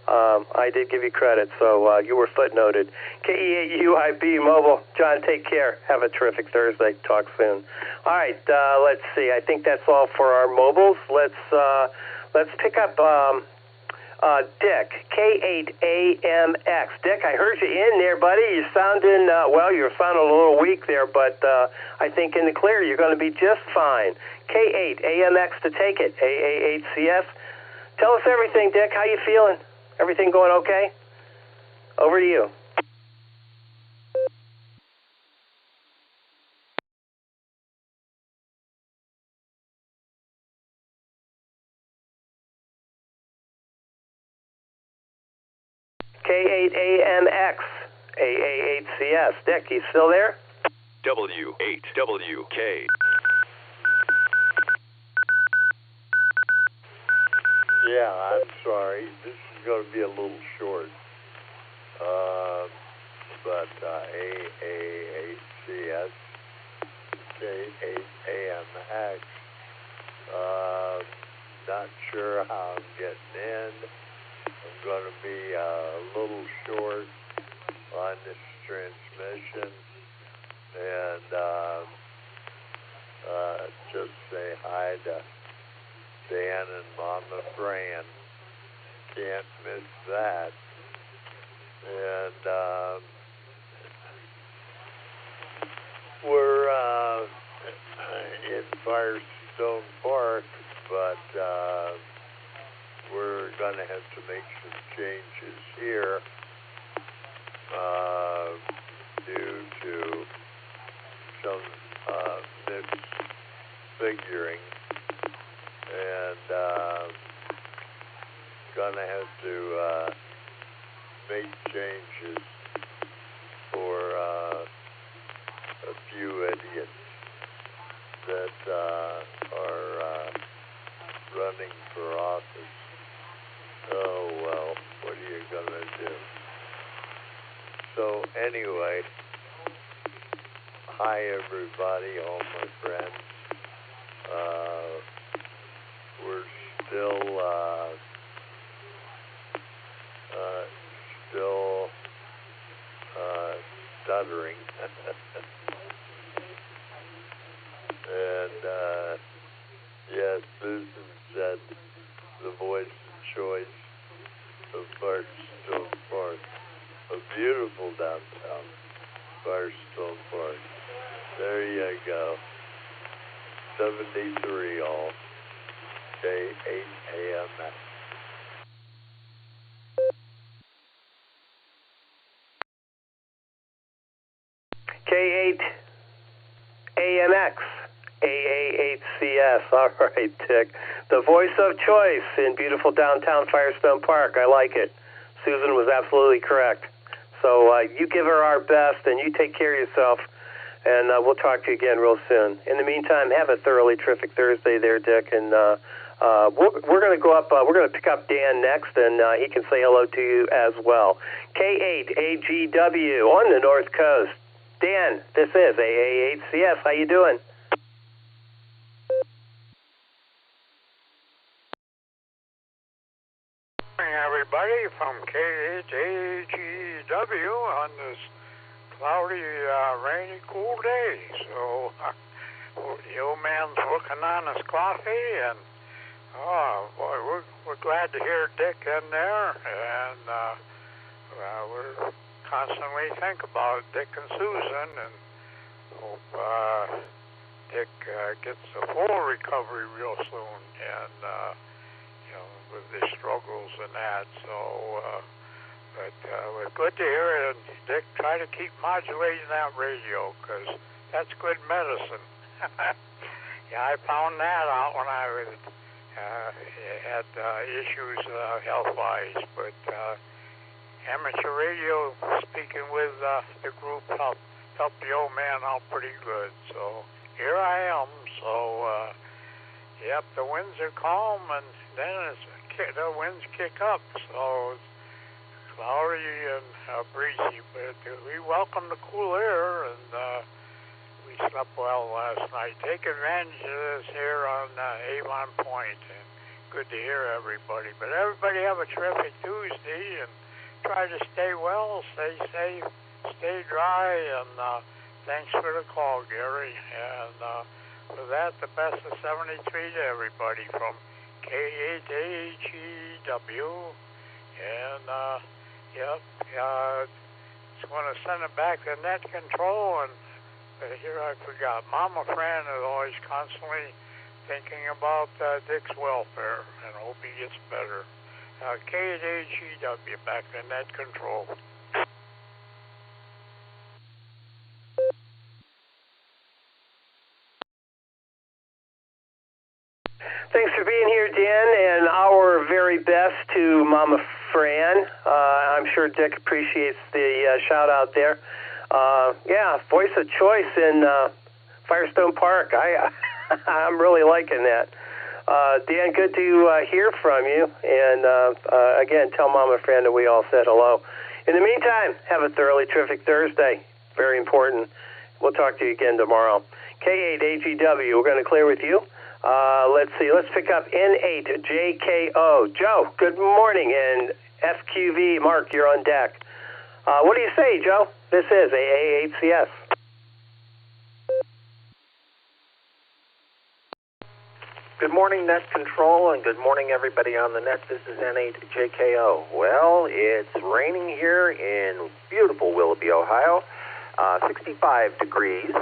I did give you credit, so you were footnoted. KE8UIB Mobile. John, take care. Have a terrific Thursday. Talk soon. All right, let's see. I think that's all for our mobiles. Let's pick up Dick, K8AMX. Dick, I heard you in there, buddy. You're sounding, you're sounding a little weak there, but I think in the clear you're going to be just fine. K8AMX to take it, AAHCS. Tell us everything, Dick. How you feeling? Everything going okay? Over to you. K8AMX, AAHCS. Dick, you still there? W8WK. Yeah, I'm sorry. This is going to be a little short. But AAHCS, K8AMX, not sure how I'm getting in. I'm going to be a little short on this transmission. And just say hi to Dan and Mama Fran. Can't miss that. And we're in Firestone Park, but we're going to have to make some changes here due to some misfiguring. And gonna have to make changes for a few idiots that are running for office. Oh well, what are you gonna do? So anyway, hi everybody, all my friends. We're still stuttering. And yes, Susan said the voice and choice of Firestone Park, a beautiful downtown Firestone Park. There you go. 73 all. K8AMX. K8AMX, AAHCS. All right, Dick. The voice of choice in beautiful downtown Firestone Park. I like it. Susan was absolutely correct. So you give her our best, and you take care of yourself. And we'll talk to you again real soon. In the meantime, have a thoroughly terrific Thursday there, Dick. And we're going to go up. We're going to pick up Dan next, and he can say hello to you as well. K8AGW on the North Coast. Dan, this is AAHCS. How you doing? Good morning, everybody. everybody from KHAGW on this cloudy, rainy, cool day. So the old man's working on his coffee, and boy, we're glad to hear Dick in there, and we're constantly think about Dick and Susan, and hope Dick gets a full recovery real soon, and with the struggles and that. So, but we're good to hear it. And Dick, try to keep modulating that radio, because that's good medicine. Yeah, I found that out when I was had issues health-wise, but amateur radio, speaking with the group, helped the old man out pretty good. So here I am. So, yep, the winds are calm, and then the winds kick up. So it's cloudy and breezy, but we welcome the cool air, and we slept well last night. Take advantage of this here on Avon Point, and good to hear everybody. But everybody have a terrific Tuesday, and try to stay well, stay safe, stay dry, and thanks for the call, Gary. And for that, the best of 73 to everybody from KHAGW. And, just want to send it back to net control. And here I forgot. Mama Fran is always constantly thinking about Dick's welfare, and hope he gets better. KHAGW, back to net control. Thanks for being here, Dan, and our very best to Mama Fran. I'm sure Dick appreciates the shout-out there. Voice of choice in Firestone Park. I'm really liking that. Dan, good to hear from you. And again, tell Mama Fran that we all said hello. In the meantime, have a thoroughly terrific Thursday. Very important. We'll talk to you again tomorrow. K8AGW, we're going to clear with you. Let's see. Let's pick up N8JKO. Joe, good morning. And FQV, Mark, you're on deck. What do you say, Joe? This is AA8CS. Good morning, Net Control, and good morning, everybody on the net. This is N8JKO. Well, it's raining here in beautiful Willoughby, Ohio. 65 degrees.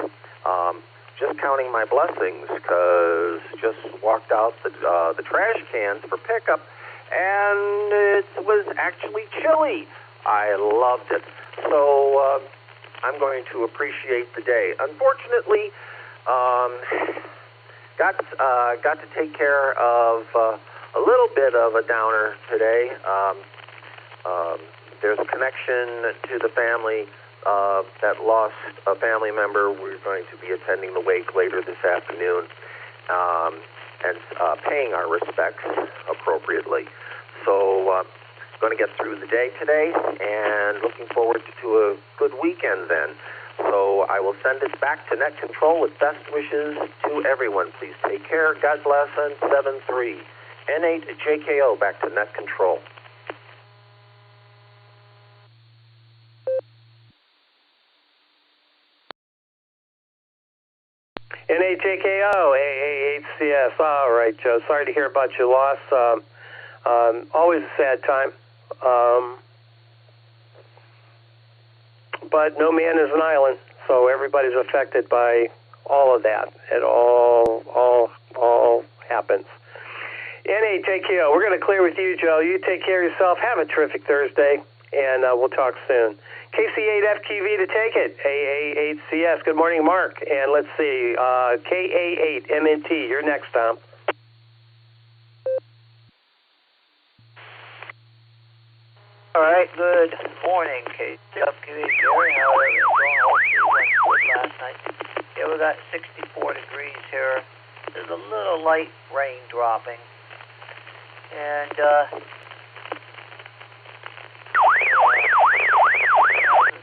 Just counting my blessings, because just walked out the trash cans for pickup, and it was actually chilly. I loved it. So I'm going to appreciate the day. Unfortunately, got to take care of a little bit of a downer today. There's a connection to the family that lost a family member. We're going to be attending the wake later this afternoon and paying our respects appropriately. So going to get through the day today and looking forward to a good weekend then. So I will send it back to Net Control with best wishes to everyone. Please take care. God bless, and 7-3. N8JKO, back to Net Control. N8JKO, AA8CS. All right, Joe. Sorry to hear about your loss. Always a sad time. But no man is an island, so everybody's affected by all of that. It all happens. N8JKO, we're going to clear with you, Joe. You take care of yourself. Have a terrific Thursday, and we'll talk soon. KC8FQV to take it. AA8CS. Good morning, Mark. And let's see, KA8MNT. You're next, Tom. All right, good morning, KWQV. Gary, how are you doing? Last night. Yeah, we got 64 degrees here. There's a little light rain dropping. And, it's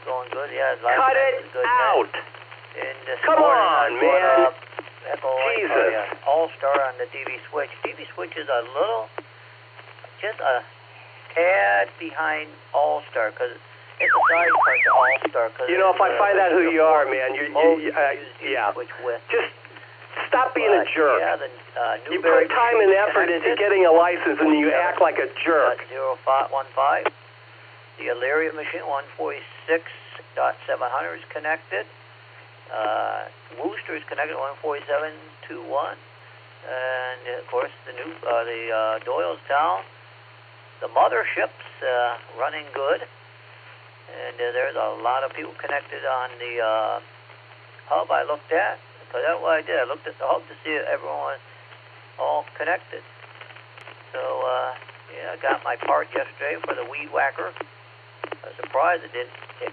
going good. Yeah, cut it good out. And this Come on, man. Allstar on the DV switch. DV switch is a little, just a tad behind Allstar because it's a side part to Allstar. You know, if I find out who you are, man, yeah. Switch with. Just stop being a jerk. Yeah, the you put time and effort into getting a license, and you act like a jerk. 0515. The Illyria machine 146.700 is connected. Wooster is connected 147.21. And of course, the Doylestown, the mothership's running good, and there's a lot of people connected on the hub. I looked at, because that's what I did. I looked at the hub to see if everyone all connected. So yeah, I got my part yesterday for the weed whacker. I was surprised it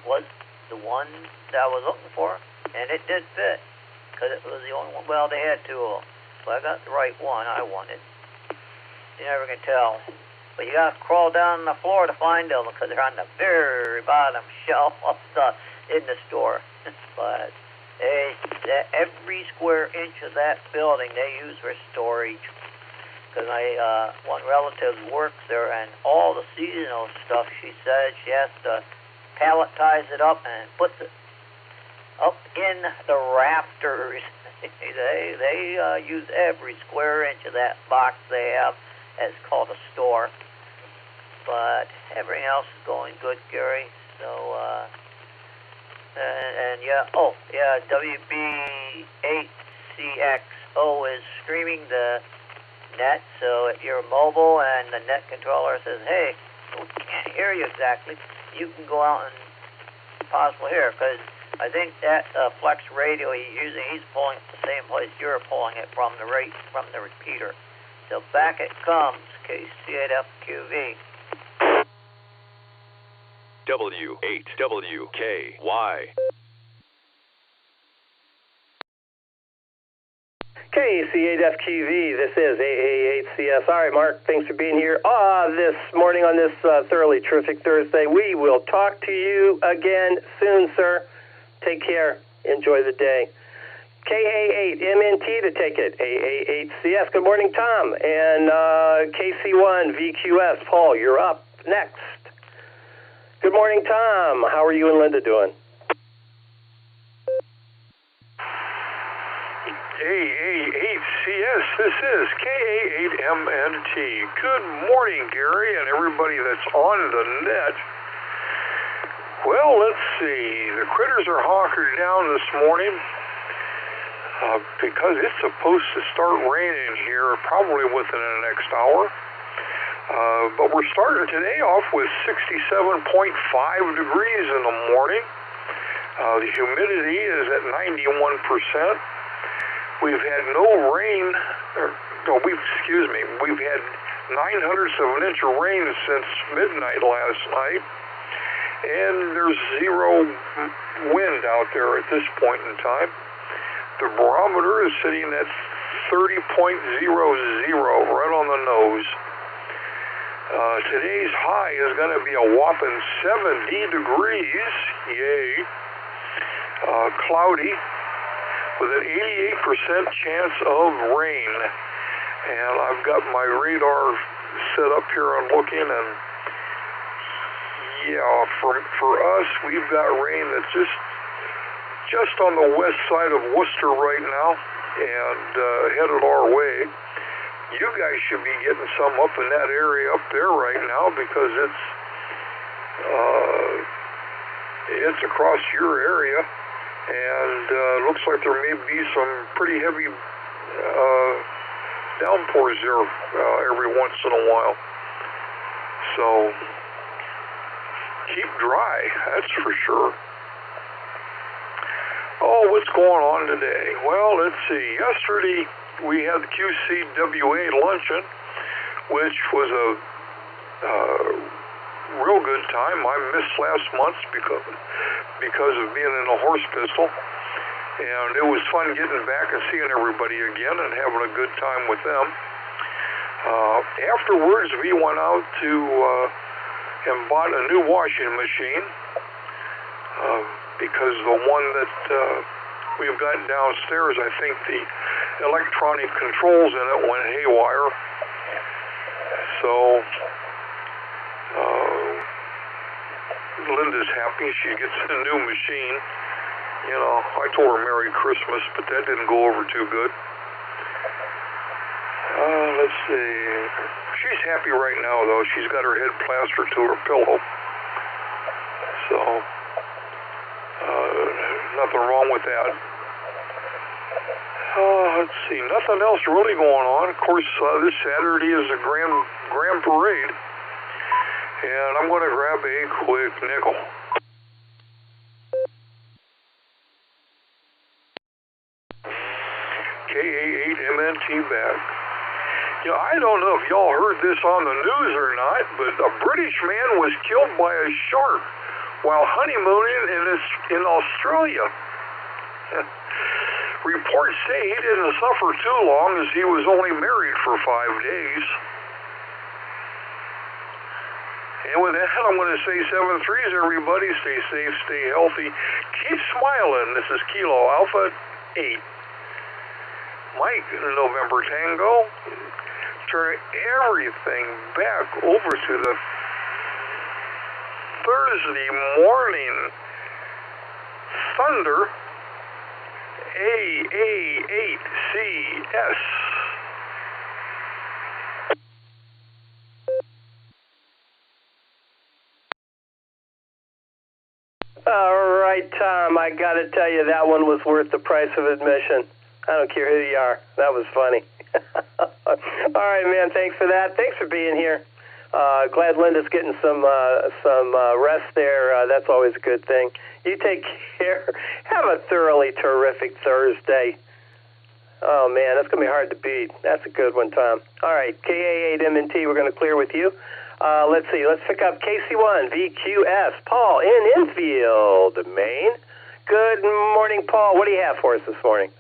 was the one that I was looking for, and it did fit because it was the only one. Well, they had two of them. So I got the right one I wanted. You never can tell. But you got to crawl down on the floor to find them because they're on the very bottom shelf in the store. But every square inch of that building they use for storage. Because one relative works there, and all the seasonal stuff, she said, she has to palletize it up and puts it up in the rafters. They use every square inch of that box they have. It's called a store. But everything else is going good, Gary. So, WB8CXO is streaming the net. So if you're mobile and the net controller says, hey, we can't hear you exactly, you can go out and possibly hear, because I think that FlexRadio he's pulling it the same place you're pulling it from the repeater. So back it comes, KC8FQV. W8WKY. KC8FQV, this is AA8CS. All right, Mark, thanks for being here this morning on this thoroughly terrific Thursday. We will talk to you again soon, sir. Take care. Enjoy the day. KA8MNT to take it. AA8CS. Good morning, Tom. And KC1VQS. Paul, you're up next. Good morning, Tom. How are you and Linda doing? AA8CS, this is KA8MNT. Good morning, Gary, and everybody that's on the net. Well, let's see. The critters are honkered down this morning because it's supposed to start raining here probably within the next hour. But we're starting today off with 67.5 degrees in the morning. The humidity is at 91%. We've had no rain, we've had 0.09 of an inch of rain since midnight last night, and there's zero wind out there at this point in time. The barometer is sitting at 30.00, right on the nose. Today's high is going to be a whopping 70 degrees, yay, cloudy, with an 88% chance of rain. And I've got my radar set up here, I'm looking, and yeah, for us, we've got rain that's just on the west side of Worcester right now, and headed our way. You guys should be getting some up in that area up there right now, because it's across your area. And looks like there may be some pretty heavy downpours there every once in a while. So keep dry, that's for sure. Oh, what's going on today? Well, let's see. Yesterday we had the QCWA luncheon, which was a real good time. I missed last month because of being in a horse pistol, and it was fun getting back and seeing everybody again and having a good time with them. Afterwards, we went out to and bought a new washing machine because the one that we've got downstairs, I think the electronic controls in it went haywire. So Linda's happy. She gets a new machine. You know, I told her Merry Christmas, but that didn't go over too good. Let's see. She's happy right now, though. She's got her head plastered to her pillow. So, nothing wrong with that. Let's see. Nothing else really going on. Of course, this Saturday is the Grand Parade. And I'm going to grab a quick nickel. KA8MNT back. You know, I don't know if y'all heard this on the news or not, but a British man was killed by a shark while honeymooning in Australia. Reports say he didn't suffer too long, as he was only married for 5 days. And with that, I'm going to say 7 threes, everybody. Stay safe, stay healthy. Keep smiling. This is Kilo Alpha 8. Mike, November Tango. Turn everything back over to the Thursday morning Thunder AA8CS. All right, Tom, I got to tell you, that one was worth the price of admission. I don't care who you are. That was funny. All right, man, thanks for that. Thanks for being here. Glad Linda's getting some rest there. That's always a good thing. You take care. Have a thoroughly terrific Thursday. Oh, man, that's going to be hard to beat. That's a good one, Tom. All right, KA8MNT, we're going to clear with you. Let's see. Let's pick up KC1VQS. Paul in Enfield, Maine. Good morning, Paul. What do you have for us this morning?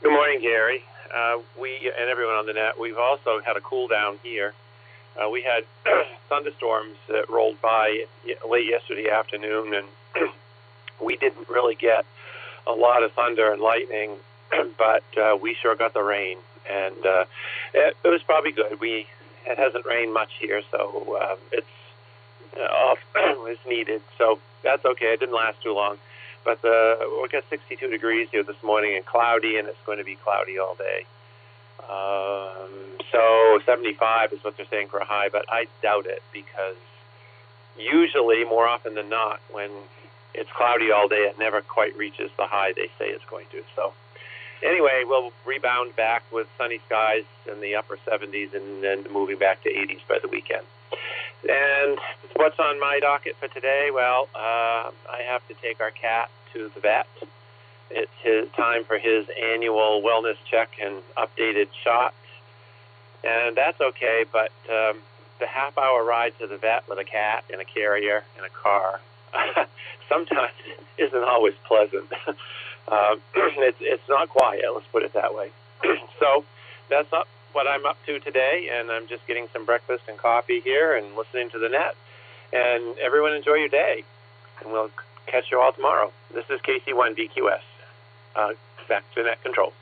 Good morning, Gary. We and everyone on the net, we've also had a cool down here. We had thunderstorms that rolled by late yesterday afternoon, and we didn't really get a lot of thunder and lightning, but we sure got the rain, and it was probably good. It hasn't rained much here, so it's needed, so that's okay. It didn't last too long. But we got 62 degrees here this morning and cloudy, and it's going to be cloudy all day. So 75 is what they're saying for a high, but I doubt it, because usually, more often than not, when it's cloudy all day, it never quite reaches the high they say it's going to. So anyway, we'll rebound back with sunny skies in the upper 70s and then moving back to 80s by the weekend. And what's on my docket for today? Well, I have to take our cat to the vet. It's time for his annual wellness check and updated shots. And that's okay, but the half-hour ride to the vet with a cat and a carrier and a car sometimes isn't always pleasant. It's not quiet, let's put it that way. So that's what I'm up to today, and I'm just getting some breakfast and coffee here and listening to the net. And everyone enjoy your day, and we'll catch you all tomorrow. This is KC1VQS. Back to net control.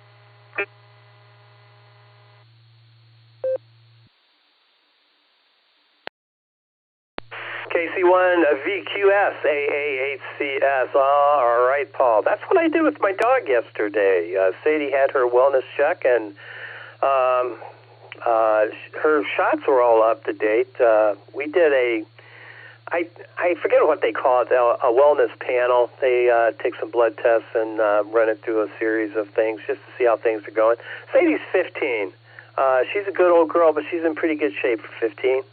KC1VQS AA8CS. All right, Paul. That's what I did with my dog yesterday. Sadie had her wellness check, and her shots were all up to date. We did I forget what they call it, a wellness panel. They take some blood tests and run it through a series of things just to see how things are going. Sadie's 15. She's a good old girl, but she's in pretty good shape for 15.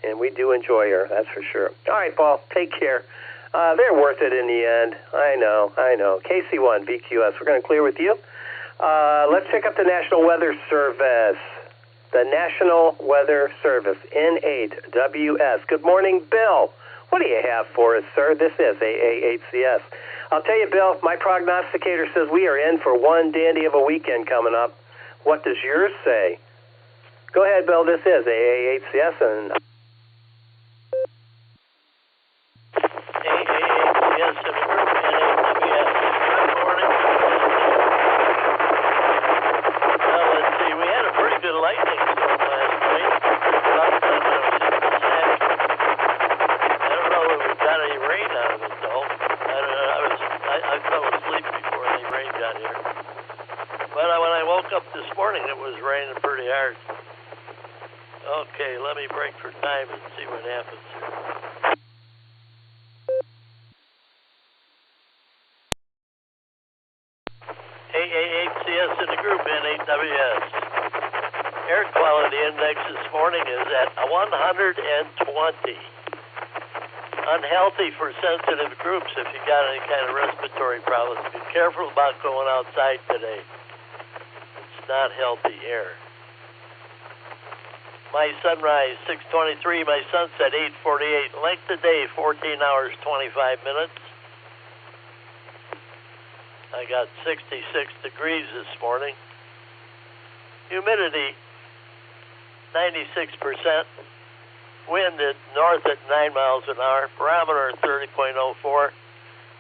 And we do enjoy her, that's for sure. All right, Paul, take care. They're worth it in the end. I know. KC1VQS, we're going to clear with you. Let's pick up the National Weather Service. The National Weather Service, N8WS. Good morning, Bill. What do you have for us, sir? This is AA8CS. I'll tell you, Bill, my prognosticator says we are in for one dandy of a weekend coming up. What does yours say? Go ahead, Bill. This is AA8CS. And AA8CS, N8WS. Good morning. Well, let's see. We had a pretty good lightning Okay, let me break for time and see what happens here. AAHCS in the group, N8WS. Air quality index this morning is at 120. Unhealthy for sensitive groups if you got any kind of respiratory problems. Be careful about going outside today. It's not healthy air. My sunrise, 6:23. My sunset, 8:48. Length of day, 14 hours, 25 minutes. I got 66 degrees this morning. Humidity, 96%. Wind at north at 9 miles an hour. Barometer 30.04.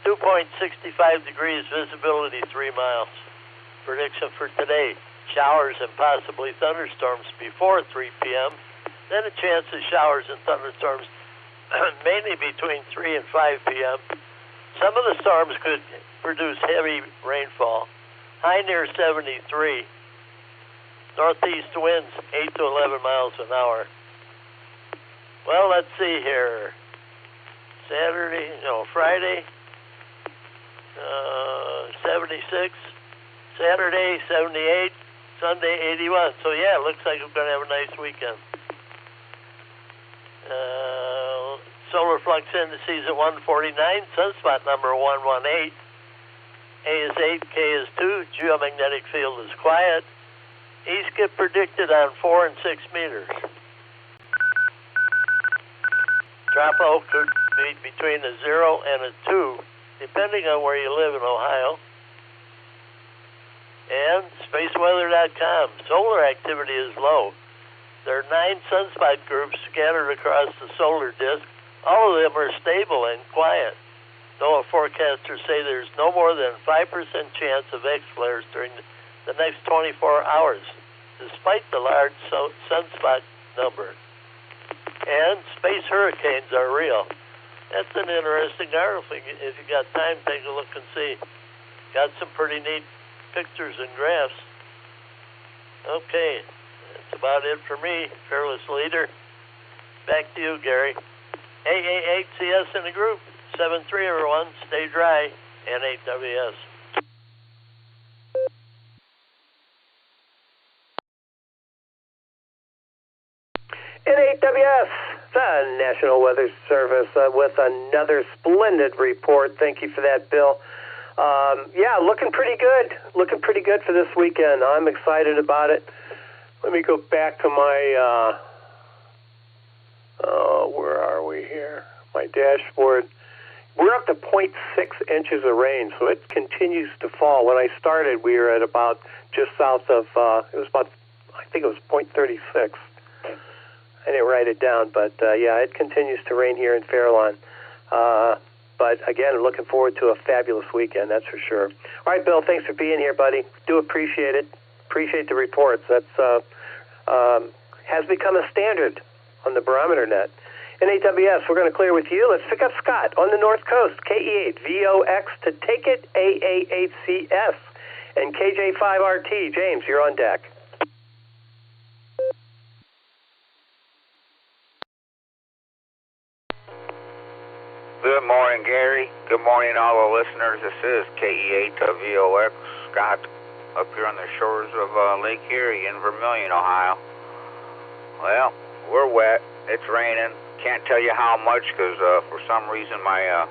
2.65 degrees. Visibility 3 miles. Prediction for today. Showers and possibly thunderstorms before 3 p.m. Then a chance of showers and thunderstorms mainly between 3 and 5 p.m. Some of the storms could produce heavy rainfall. High near 73. Northeast winds 8 to 11 miles an hour. Well, let's see here. Friday, 76. Saturday, 78. Sunday, 81. So, yeah, it looks like we're going to have a nice weekend. Solar flux indices at 149. Sunspot number 118. A is 8, K is 2. Geomagnetic field is quiet. East get predicted on 4 and 6 meters. Tropo could be between a 0 and a 2, depending on where you live in Ohio. And spaceweather.com, solar activity is low. There are 9 sunspot groups scattered across the solar disk. All of them are stable and quiet. NOAA forecasters say there's no more than 5% chance of X-flares during the next 24 hours, despite the large sunspot number. And space hurricanes are real. That's an interesting article. If you got time, take a look and see. Got some pretty neat pictures and graphs. Okay, that's about it for me, Fearless Leader. Back to you, Gary. AAHCS in the group. 7-3, everyone. Stay dry. N8WS. N8WS, the National Weather Service, with another splendid report. Thank you for that, Bill. Yeah, looking pretty good. Looking pretty good for this weekend. I'm excited about it. Let me go back to my, where are we here? My dashboard. We're up to 0.6 inches of rain, so it continues to fall. When I started, we were at about just south of, it was about, I think it was 0.36. I didn't write it down, but yeah, it continues to rain here in Fairlawn. But again, I'm looking forward to a fabulous weekend, that's for sure. All right, Bill, thanks for being here, buddy. Do appreciate it. Appreciate the reports. That's has become a standard on the Barometer Net. N8WS, we're going to clear with you. Let's pick up Scott on the North Coast, KE8 VOX to take it, AAHCS, and KJ5RT. James, you're on deck. Good morning, Gary. Good morning, all the listeners. This is KE8 VOX, Scott, up here on the shores of Lake Erie in Vermilion, Ohio. Well, we're wet. It's raining. Can't tell you how much because for some reason my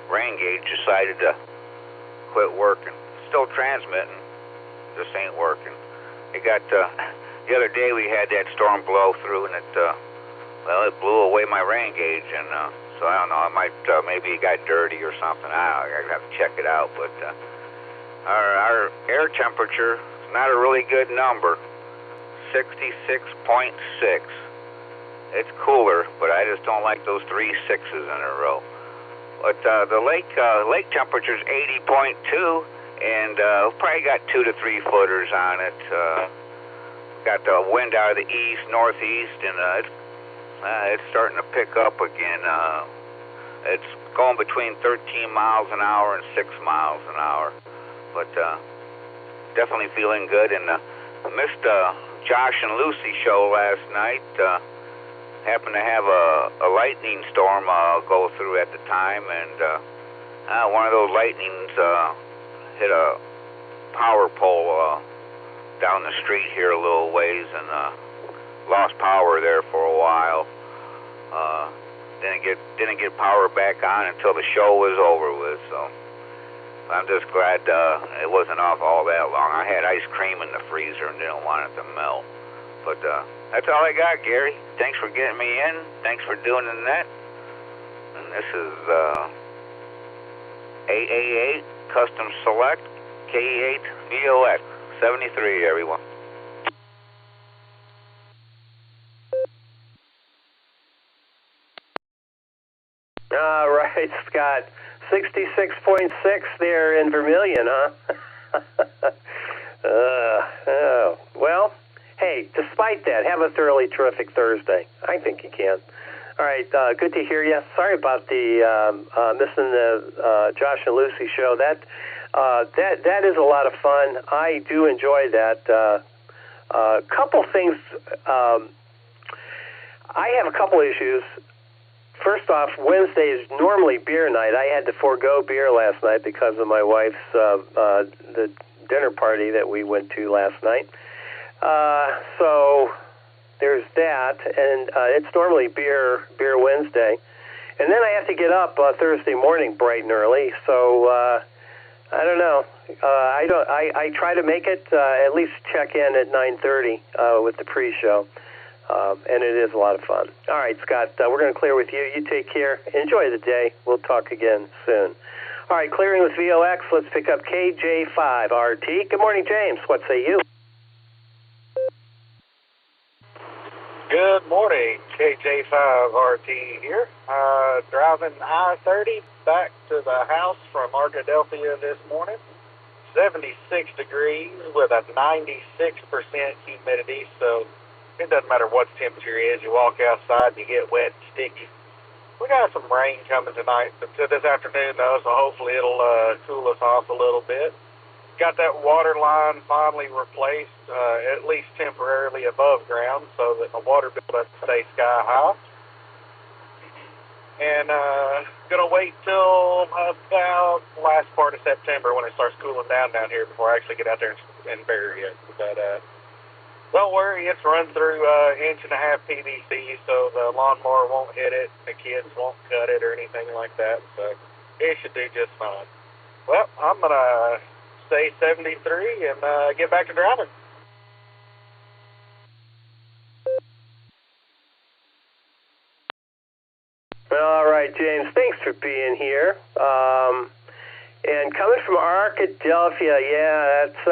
rain gauge decided to quit working. Still transmitting, just ain't working. It got the other day we had that storm blow through and it blew away my rain gauge and so I don't know. It might maybe it got dirty or something. I have to check it out. But our air temperature is not a really good number. 66.6. It's cooler, but I just don't like those 3 6s in a row. But the lake temperature is 80.2, and we've probably got 2 to 3 footers on it. Got the wind out of the east, northeast, and it's starting to pick up again. It's going between 13 miles an hour and 6 miles an hour, but definitely feeling good. And missed Josh and Lucy show last night. Happened to have a lightning storm go through at the time, and one of those lightnings hit a power pole down the street here a little ways, and lost power there for a while. Didn't get power back on until the show was over with. So I'm just glad it wasn't off all that long. I had ice cream in the freezer and didn't want it to melt. But that's all I got, Gary. Thanks for getting me in. Thanks for doing the net. And this is AA8 Custom Select KE8 VOX 73, everyone. All right, Scott. 66.6 there in Vermilion, huh? Well, hey, despite that, have a thoroughly terrific Thursday. I think you can. All right, good to hear you. Sorry about the missing the Josh and Lucy show. That is a lot of fun. I do enjoy that. Couple things. I have a couple issues. First off, Wednesday is normally beer night. I had to forego beer last night because of my wife's the dinner party that we went to last night. So there's that, and it's normally beer Wednesday, and then I have to get up Thursday morning bright and early. So I don't know. I try to make it at least check in at 9:30 with the pre-show. And it is a lot of fun. All right, Scott, we're going to clear with you. You take care. Enjoy the day. We'll talk again soon. All right, clearing with VOX. Let's pick up KJ5RT. Good morning, James. What say you? Good morning, KJ5RT here. Driving I-30 back to the house from Arkadelphia this morning. 76 degrees with a 96% humidity, so it doesn't matter what the temperature is. You walk outside and you get wet and sticky. We got some rain coming tonight, this afternoon, though, so hopefully it'll cool us off a little bit. Got that water line finally replaced, at least temporarily above ground, so that the water bill doesn't stay sky high. And gonna wait till about the last part of September when it starts cooling down here before I actually get out there and bury it. But don't worry, it's run through 1.5 PVC, so the lawnmower won't hit it, the kids won't cut it or anything like that, so it should do just fine. Well, I'm going to stay 73 and get back to driving. All right, James, thanks for being here. And coming from Arkadelphia, yeah, that's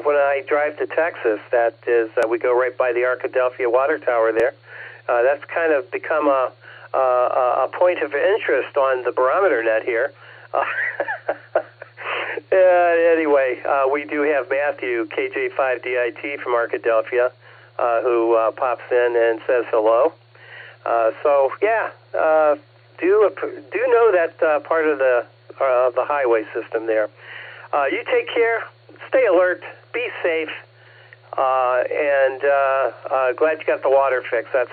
when I drive to Texas. That is, we go right by the Arkadelphia water tower there. That's kind of become a point of interest on the Barometer Net here. Anyway, we do have Matthew, KJ5DIT from Arkadelphia, who pops in and says hello. So, yeah, do know that part of the highway system there. You take care, stay alert, be safe, and glad you got the water fixed. That's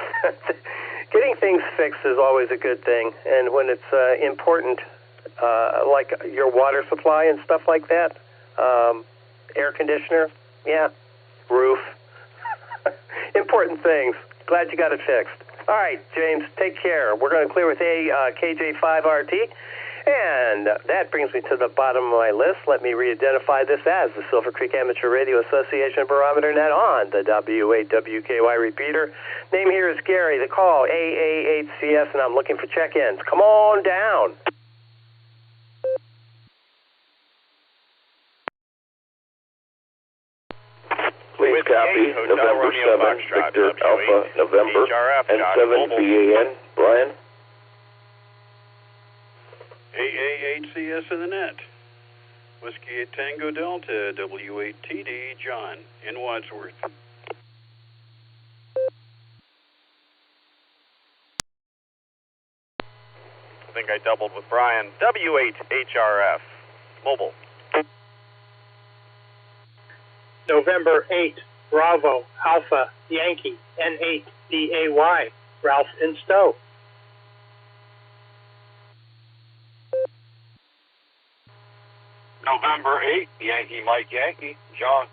getting things fixed is always a good thing, and when it's important, like your water supply and stuff like that, air conditioner, yeah, roof, important things. Glad you got it fixed. All right, James, take care. We're going to clear with KJ5RT. And that brings me to the bottom of my list. Let me re-identify this as the Silvercreek Amateur Radio Association Barometer Net on the W8WKY repeater. Name here is Gary. The call, AA8CS, and I'm looking for check-ins. Come on down. Please copy November 7, Victor Alpha, November, and 7 VAN. Brian? AA8CS in the net. Whiskey at Tango Delta, W8TD, John, in Wadsworth. I think I doubled with Brian. W8HRF, mobile. November 8, Bravo Alpha Yankee N8 BAY, Ralph in Stowe. November 8, Yankee Mike Yankee, John.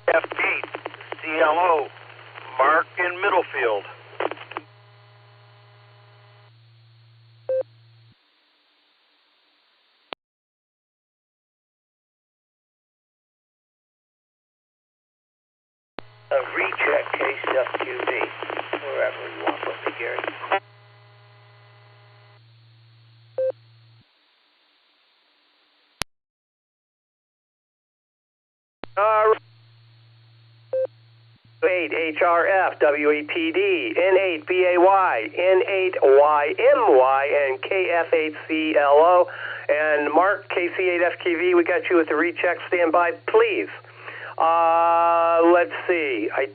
F8 CLO, Mark in Middlefield. A recheck KCFQV, wherever you want to put me, Gary. HRF, W8PD, N8 BAY, N8YMY, and KF8CLO. And Mark, KC8FQV, we got you with the recheck. Stand by, please. Let's see. I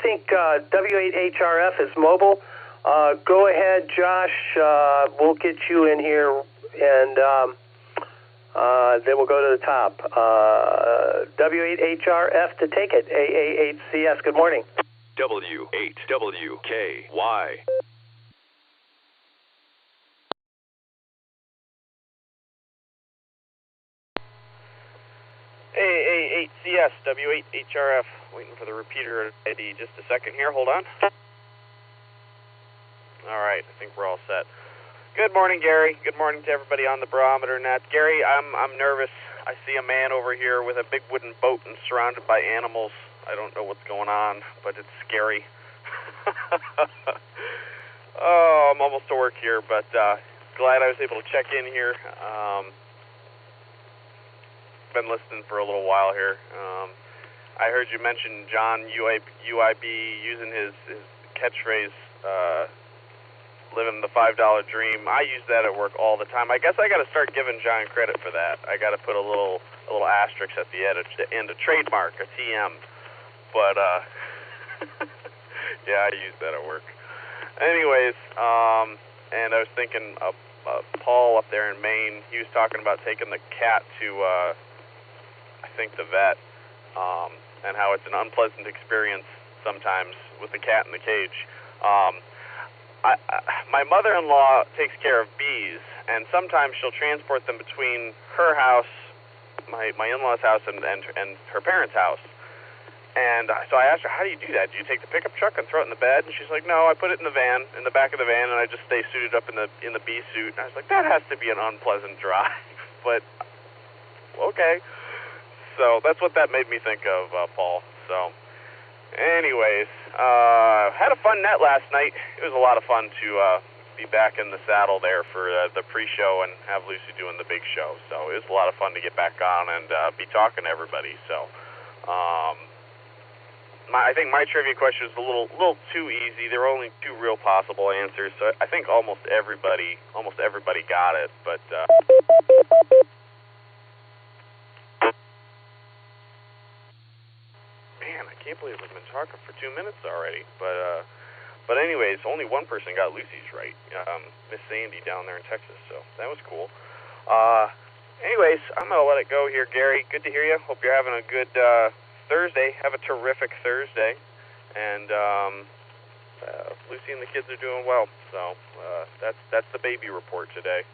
think W8HRF is mobile. Go ahead, Josh. We'll get you in here, and then we'll go to the top. W8HRF to take it. AA8CS, good morning. W8WKY. AA8CS, W8HRF. Waiting for the repeater ID. Just a second here. Hold on. All right. I think we're all set. Good morning, Gary. Good morning to everybody on the Barometer Net. Gary, I'm nervous. I see a man over here with a big wooden boat and surrounded by animals. I don't know what's going on, but it's scary. Oh, I'm almost to work here, but glad I was able to check in here. Been listening for a little while here. I heard you mention John UIB using his catchphrase, living the $5 dream. I use that at work all the time. I guess I got to start giving John credit for that. I got to put a little asterisk at the end, a trademark, a TM. But yeah, I use that at work. Anyways, and I was thinking of Paul up there in Maine. He was talking about taking the cat to I think the vet, and how it's an unpleasant experience sometimes with the cat in the cage. My mother-in-law takes care of bees, and sometimes she'll transport them between her house, my in-law's house, and her parents' house. And so I asked her, how do you do that? Do you take the pickup truck and throw it in the bed? And she's like, no, I put it in the van, in the back of the van, and I just stay suited up in the bee suit. And I was like, that has to be an unpleasant drive. But, okay. So that's what that made me think of, Paul. So, anyways, had a fun net last night. It was a lot of fun to be back in the saddle there for the pre-show and have Lucy doing the big show. So it was a lot of fun to get back on and be talking to everybody. So, I think my trivia question is a little too easy. There are only two real possible answers, so I think almost everybody got it. But man, I can't believe we've been talking for 2 minutes already. But anyways, only one person got Lucy's right, Miss Sandy down there in Texas. So that was cool. Anyways, I'm gonna let it go here, Gary. Good to hear you. Hope you're having a good Thursday. Have a terrific Thursday, and Lucy and the kids are doing well. So that's the baby report today.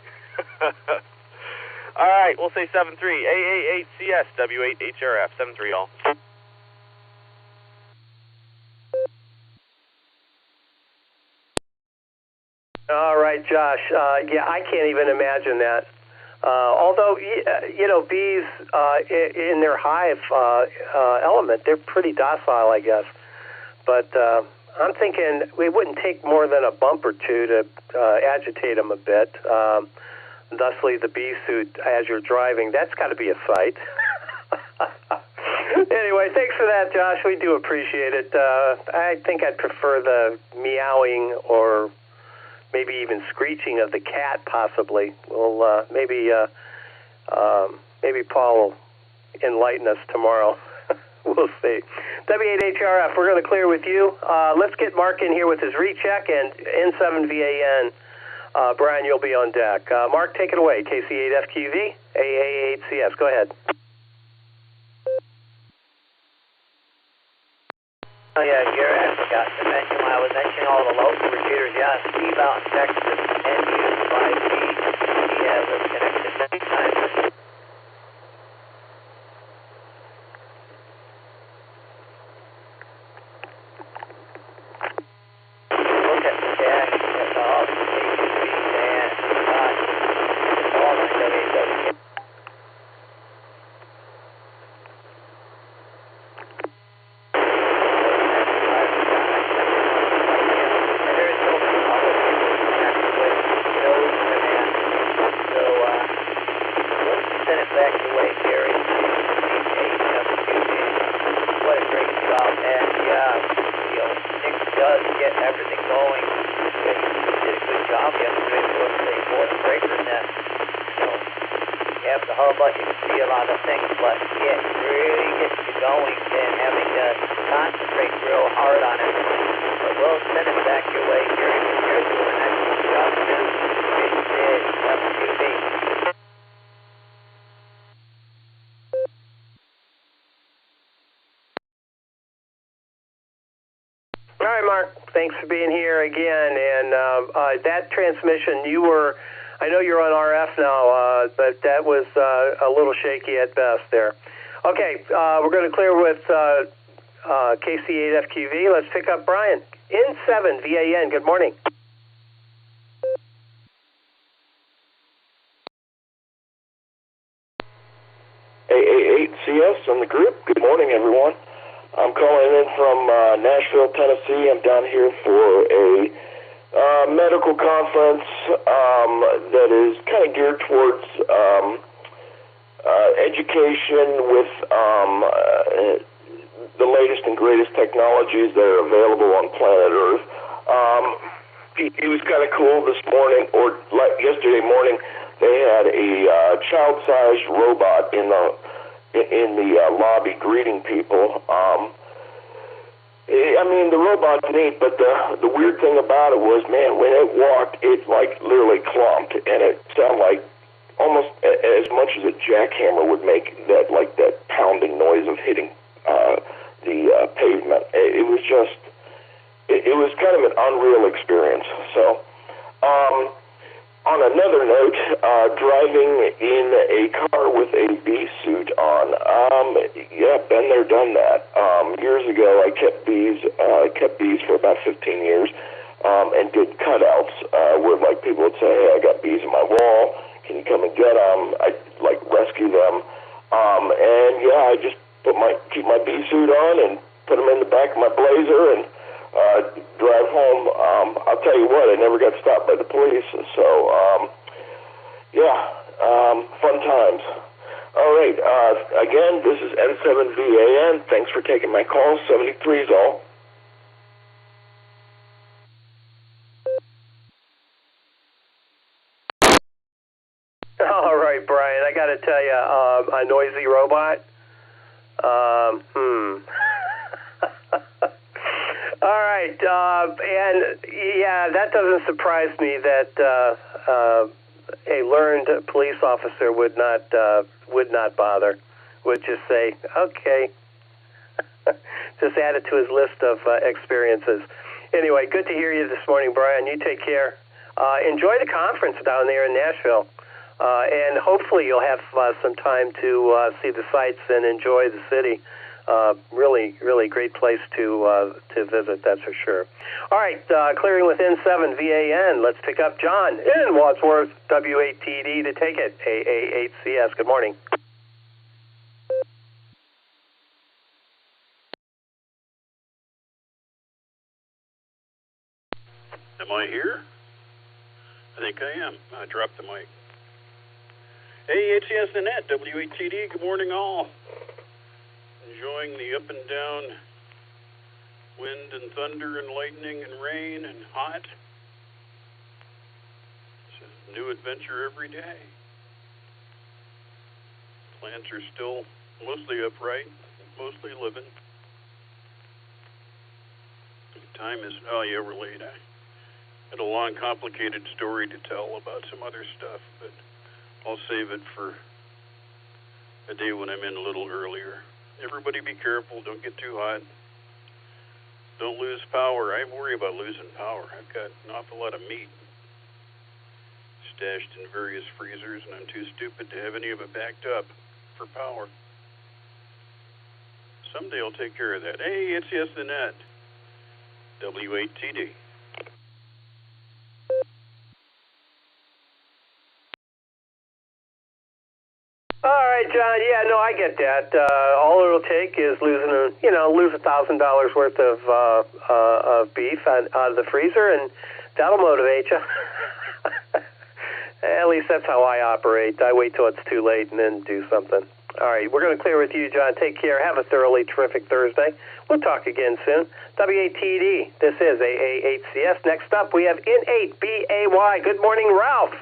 All right, we'll say 7-3 AA8CS W8HRF 7-3 all. All right, Josh. Yeah, I can't even imagine that. Although, bees in their hive element, they're pretty docile, I guess. But I'm thinking it wouldn't take more than a bump or two to agitate them a bit. Thusly, the bee suit as you're driving, that's got to be a sight. Anyway, thanks for that, Josh. We do appreciate it. I think I'd prefer the meowing or maybe even screeching of the cat, possibly. Well, maybe Paul will enlighten us tomorrow We'll see. W8HRF, we're going to clear with you. Let's get Mark in here with his recheck, and N7VAN. Brian, you'll be on deck. Mark, take it away. KC8FQV, AA8CS. Go ahead. Oh, yeah, Gary, I forgot to mention when I was mentioning all the local repeaters. Yeah, Steve out in Texas and used 5G. He has us connected many times. Look at the dash. That's all the KTV and all the WW. But you can see a lot of things, but it really gets you going and having to concentrate real hard on it. But we'll send it back your way, Gary, when you're doing an excellent job too. It is FQB. All right, Mark, thanks for being here again. And that transmission, I know you're on RF now, but that was a little shaky at best there. Okay, we're going to clear with KC8FQV. Let's pick up Brian. N7VAN, good morning. AA8CS on the group. Good morning, everyone. I'm calling in from Nashville, Tennessee. I'm down here for a medical conference that is kind of geared towards education with the latest and greatest technologies that are available on planet Earth. It was kind of cool this morning, or yesterday morning. They had a child-sized robot in the lobby greeting people. I mean, the robot's neat, but the weird thing about it was, man, when it walked, it like literally clumped, and it sounded like almost as much as a jackhammer would make that pounding noise of hitting the pavement. It was just, it was kind of an unreal experience. So, on another note, driving in a car with a bee suit on. Yeah, been there, done that. Years ago, I kept bees for about 15 years, and did cutouts where people would say, "Hey, I got bees in my wall. Can you come and get them?" I'd rescue them, and yeah, I just keep my bee suit on and put them in the back of my Blazer and drive home. I'll tell you what, I never got stopped by the police, so fun times. All right, again, this is N7VAN. Thanks for taking my call. 73 is all. All right, Brian, I got to tell you, a noisy robot. All right, and yeah, that doesn't surprise me that a learned police officer would not bother. Would just say, okay, just add it to his list of experiences. Anyway, good to hear you this morning, Brian. You take care. Enjoy the conference down there in Nashville, and hopefully you'll have some time to see the sights and enjoy the city. Really, really great place to visit, that's for sure. All right, clearing with N7VAN. Let's pick up John in Wadsworth, W8TD to take it, AA8CS. Good morning. Am I here? I think I am. I dropped the mic. AA8CS the net, W8TD. Good morning, all. Enjoying the up and down wind and thunder and lightning and rain and hot. It's a new adventure every day. Plants are still mostly upright. mostly living. The time is, oh yeah, we're late. I had a long, complicated story to tell about some other stuff, but I'll save it for a day when I'm in a little earlier. Everybody be careful, don't get too hot. Don't lose power. I worry about losing power. I've got an awful lot of meat stashed in various freezers, and I'm too stupid to have any of it backed up for power. Someday I'll take care of that. Hey, it's Yes the Net. W8TD. All right, John. Yeah, no, I get that. All it'll take is lose $1,000 worth of beef out of the freezer, and that'll motivate you. At least that's how I operate. I wait till it's too late and then do something. All right, we're going to clear with you, John. Take care. Have a thoroughly terrific Thursday. We'll talk again soon. W8TD. This is AA8CS. Next up, we have N8BAY. Good morning, Ralph.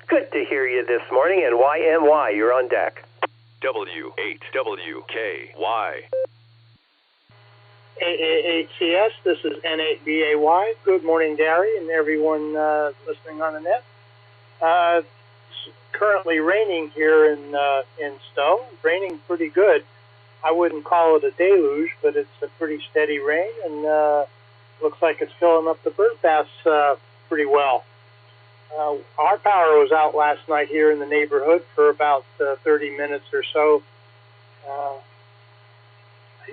Good to hear you this morning, and YMY, you're on deck. W8WKY. AA8CS, this is N8BAY. Good morning, Gary, and everyone listening on the net. It's currently raining here in Stowe. Raining pretty good. I wouldn't call it a deluge, but it's a pretty steady rain, and looks like it's filling up the bird baths pretty well. Our power was out last night here in the neighborhood for about 30 minutes or so. I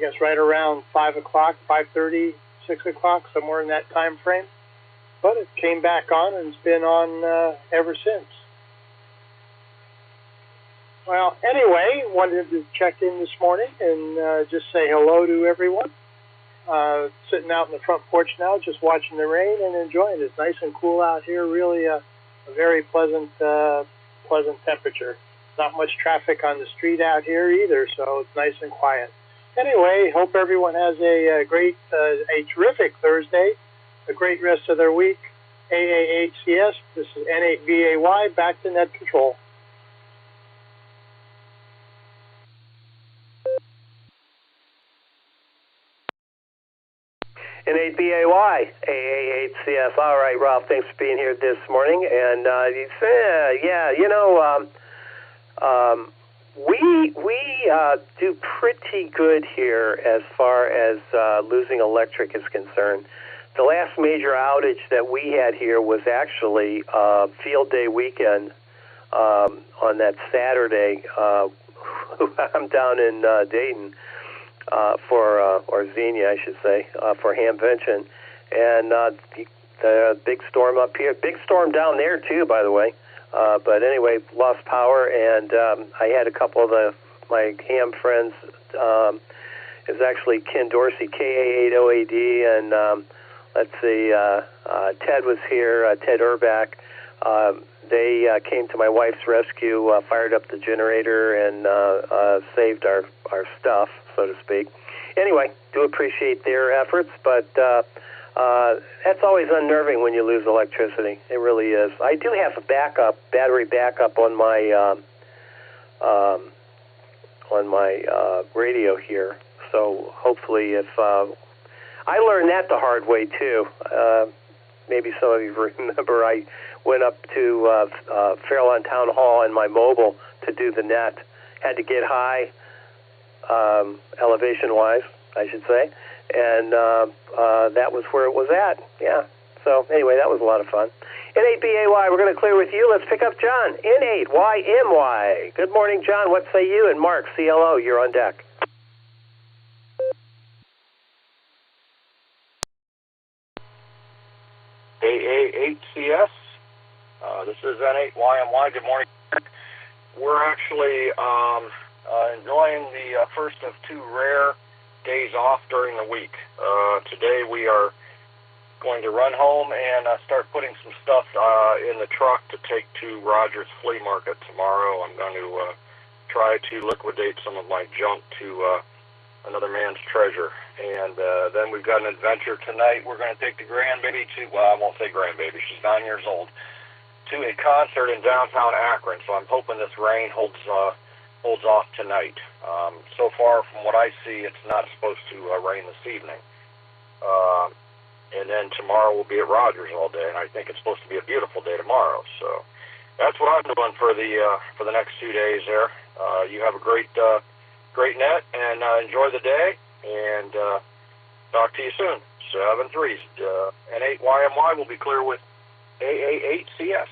guess right around 5 o'clock, 5:30, 6 o'clock, somewhere in that time frame. But it came back on and it's been on ever since. Well, anyway, wanted to check in this morning and just say hello to everyone. Sitting out in the front porch now, just watching the rain and enjoying it. It's nice and cool out here. Really a very pleasant temperature. Not much traffic on the street out here either, so it's nice and quiet. Anyway, hope everyone has a terrific Thursday, a great rest of their week. AA8CS, this is N8BAY, back to net control. N8BAY, AA8CS. All right, Ralph, thanks for being here this morning. And we do pretty good here as far as losing electric is concerned. The last major outage that we had here was actually field day weekend on that Saturday. I'm down in Dayton or Xenia, I should say, for Hamvention. And the big storm up here, big storm down there too, by the way. But anyway, lost power, and I had a couple of my ham friends. Is actually Ken Dorsey, KA8OAD, and let's see, Ted was here, Ted Urbach. They came to my wife's rescue, fired up the generator, and saved our stuff, so to speak. Anyway, do appreciate their efforts, but that's always unnerving when you lose electricity. It really is. I do have a battery backup on my radio here. So hopefully, if I learned that the hard way too. Maybe some of you remember I went up to Fairlawn Town Hall in my mobile to do the net. Had to get high, elevation-wise, I should say, and that was where it was at. Yeah. So anyway, that was a lot of fun. N8BAY, we're going to clear with you. Let's pick up John. N8YMY. Good morning, John. What say you? And Mark, CLO, you're on deck. AA8CS. This is N8YMY. Good morning. We're actually enjoying the first of two rare days off during the week. Today we are going to run home and start putting some stuff in the truck to take to Rogers Flea Market tomorrow. I'm going to try to liquidate some of my junk to another man's treasure. And then we've got an adventure tonight. We're going to take the grandbaby to, well, I won't say grandbaby, she's 9 years old, to a concert in downtown Akron. So I'm hoping this rain holds holds off tonight. So far, from what I see, it's not supposed to rain this evening. And then tomorrow we'll be at Rogers all day, and I think it's supposed to be a beautiful day tomorrow. So that's what I'm doing for the next 2 days there. You have a great net, and enjoy the day, and talk to you soon. 7-3. N8YMY will be clear with AA8CS.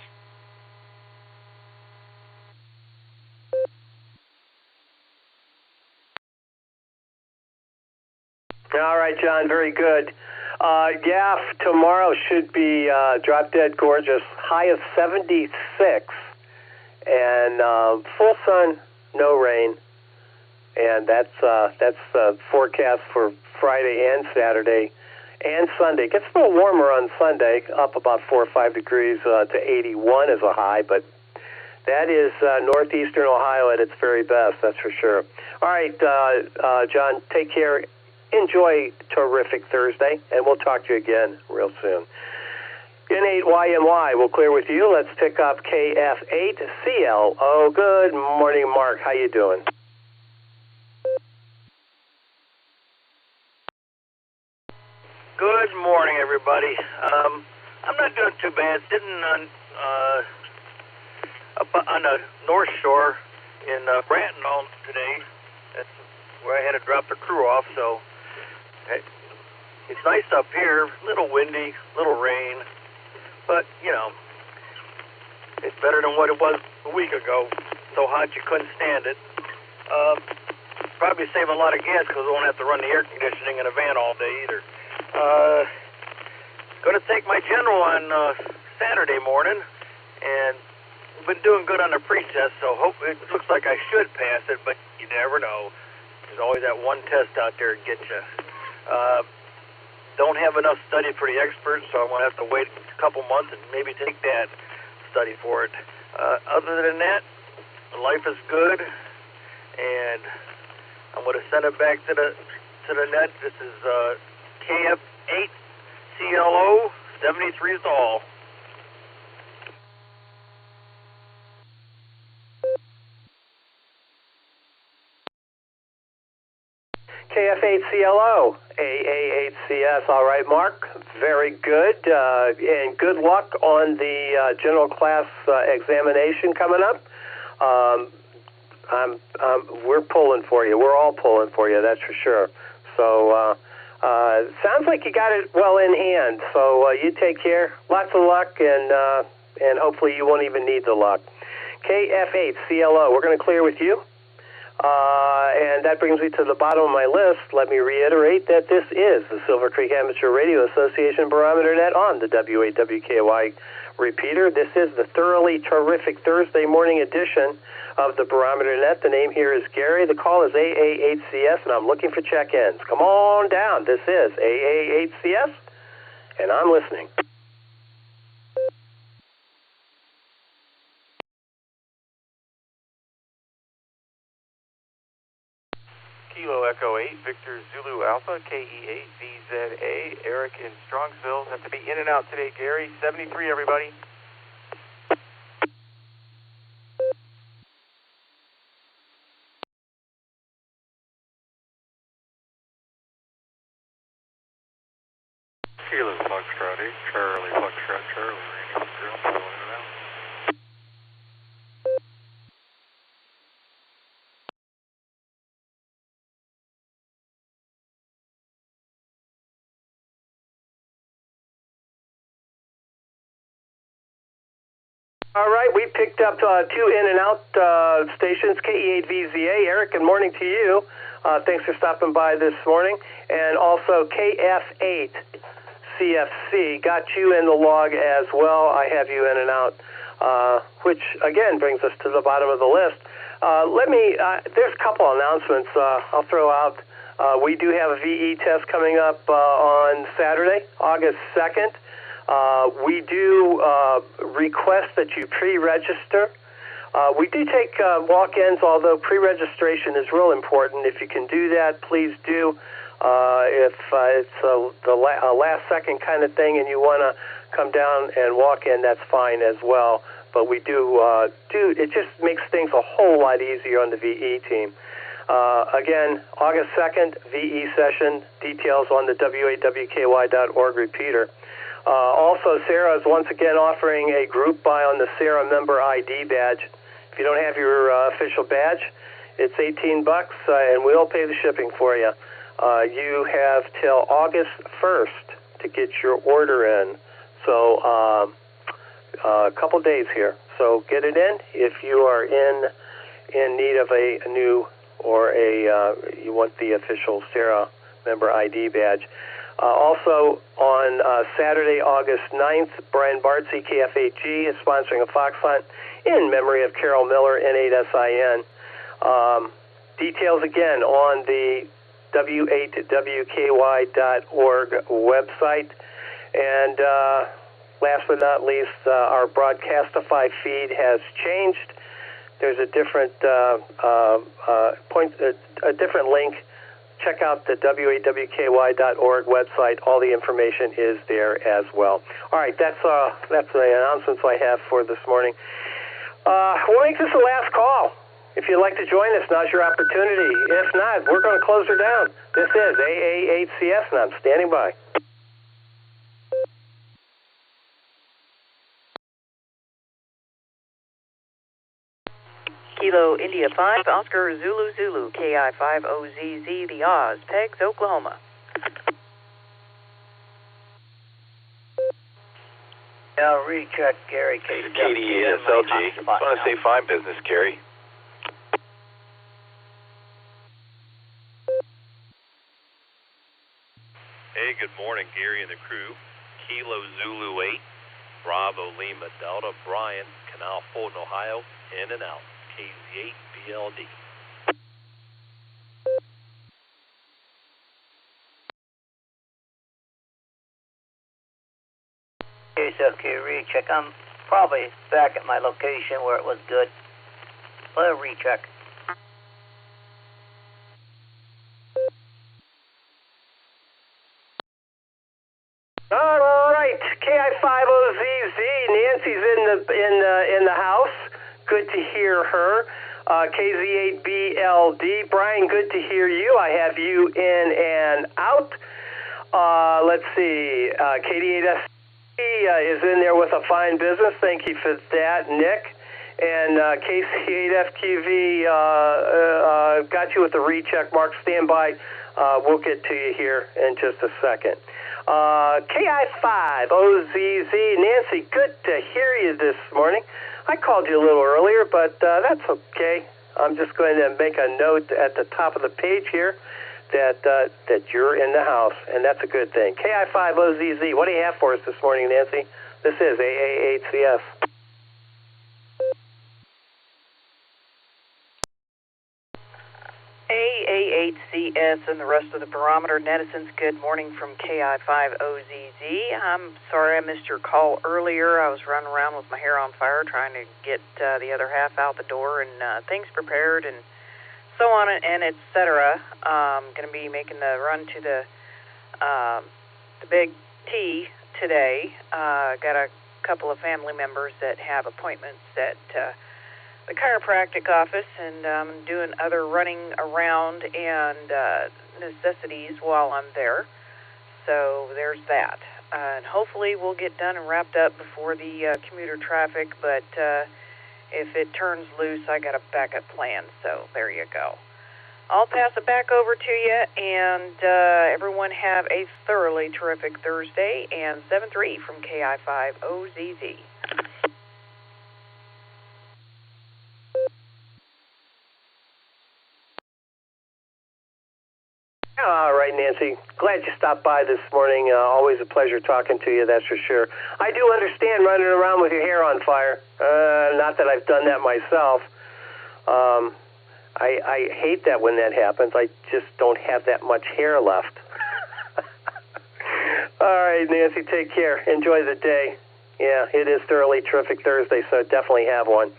All right, John, very good. Yeah, tomorrow should be drop dead gorgeous. High of 76, and full sun, no rain, and that's the forecast for Friday and Saturday and Sunday. It gets a little warmer on Sunday, up about 4 or 5 degrees to 81 as a high, but that is northeastern Ohio at its very best, that's for sure. All right, John, take care. Enjoy terrific Thursday, and we'll talk to you again real soon. N8YMY, we'll clear with you. Let's pick up KF8CLO. Good morning, Mark. How you doing? Good morning, everybody. I'm not doing too bad. Sitting on the North Shore in Branton all today. That's where I had to drop the crew off, so it's nice up here. A little windy, little rain, but, you know, it's better than what it was a week ago. So hot you couldn't stand it. Probably save a lot of gas because we won't have to run the air conditioning in a van all day either. Going to take my general on Saturday morning, and we've been doing good on the pre-test, so it looks like I should pass it, but you never know. There's always that one test out there to get you. Don't have enough study for the experts, so I'm going to have to wait a couple months and maybe take that study for it. Other than that, life is good, and I'm going to send it back to the net. This is KF8CLO, 73 is all. KF8CLO, AA8CS. All right, Mark. Very good. And good luck on the general class examination coming up. We're pulling for you. We're all pulling for you, that's for sure. So sounds like you got it well in hand. So you take care. Lots of luck, and hopefully you won't even need the luck. KF8CLO, we're going to clear with you. And that brings me to the bottom of my list. Let me reiterate that this is the Silvercreek Amateur Radio Association Barometer Net on the W8WKY repeater. This is the thoroughly terrific Thursday morning edition of the Barometer Net. The name here is Gary. The call is AA8CS, and I'm looking for check-ins. Come on down. This is AA8CS, and I'm listening. Kilo Echo 8, Victor Zulu Alpha, KE8, VZA, Eric in Strongsville. Have to be in and out today, Gary. 73, everybody. Kilo Foxtrot 8, Charlie Foxtrot Charlie, Randy 0, in and out. All right, we picked up 2 in and out stations, KE8VZA. Eric, good morning to you. Thanks for stopping by this morning. And also KF8CFC, got you in the log as well. I have you in and out, which again brings us to the bottom of the list. There's a couple announcements I'll throw out. We do have a VE test coming up on Saturday, August 2nd. We do request that you pre-register. We do take walk-ins, although pre-registration is real important. If you can do that, please do. If it's a last-second kind of thing and you want to come down and walk in, that's fine as well. but we do it just makes things a whole lot easier on the VE team. Again, August 2nd, VE session, details on the WAWKY.org repeater. Also, Sarah is once again offering a group buy on the Sarah member ID badge. If you don't have your official badge, it's $18, and we'll pay the shipping for you. You have till August 1st to get your order in. So a couple days here. So get it in if you are in need of a new or you want the official Sarah member ID badge. Also on Saturday, August 9th, Brian Bartsey, KFHG, is sponsoring a fox hunt in memory of Carol Miller, N8SIN. Details again on the W8WKY.org website. And last but not least, our Broadcastify feed has changed. There's a different a different link. Check out the WAWKY.org website. All the information is there as well. All right, that's the announcements I have for this morning. We'll make this the last call. If you'd like to join us, now's your opportunity. If not, we're going to close her down. This is AA8CS, and I'm standing by. Kilo India 5, Oscar Zulu Zulu, KI5OZZ, the Oz, Pegs, Oklahoma. Now recheck Gary. KDSLG. Just want to say fine business, Gary. Hey, good morning, Gary and the crew. Kilo Zulu 8, Bravo Lima Delta, Brian, Canal Fulton, Ohio, in and out. KZ8 BLD. Okay, recheck. I'm probably back at my location where it was good. Let me recheck. All right, KI5OZZ. Nancy's in the house. Good to hear her. KZ8BLD. Brian, good to hear you. I have you in and out. Let's see. KD8S is in there with a fine business. Thank you for that, Nick. And KC8FQV got you with the recheck mark. Stand by. We'll get to you here in just a second. KI5OZZ. Nancy, good to hear you this morning. I called you a little earlier, but that's okay. I'm just going to make a note at the top of the page here that you're in the house, and that's a good thing. KI5OZZ, what do you have for us this morning, Nancy? This is AA8CS. AA8CS and the rest of the Barometer Netizens, good morning from KI5OZZ. I'm sorry I missed your call earlier. I was running around with my hair on fire trying to get the other half out the door and things prepared and so on and et cetera. I'm going to be making the run to the Big T today. Got a couple of family members that have appointments at the chiropractic office, and doing other running around and necessities while I'm there. So there's that. And hopefully we'll get done and wrapped up before the commuter traffic, but if it turns loose, I got a backup plan, so there you go. I'll pass it back over to you, and everyone have a thoroughly terrific Thursday, and 7-3 from KI5OZZ. All right, Nancy. Glad you stopped by this morning. Always a pleasure talking to you, that's for sure. I do understand running around with your hair on fire. Not that I've done that myself. I hate that when that happens. I just don't have that much hair left. All right, Nancy, take care. Enjoy the day. Yeah, it is thoroughly terrific Thursday, so definitely have one.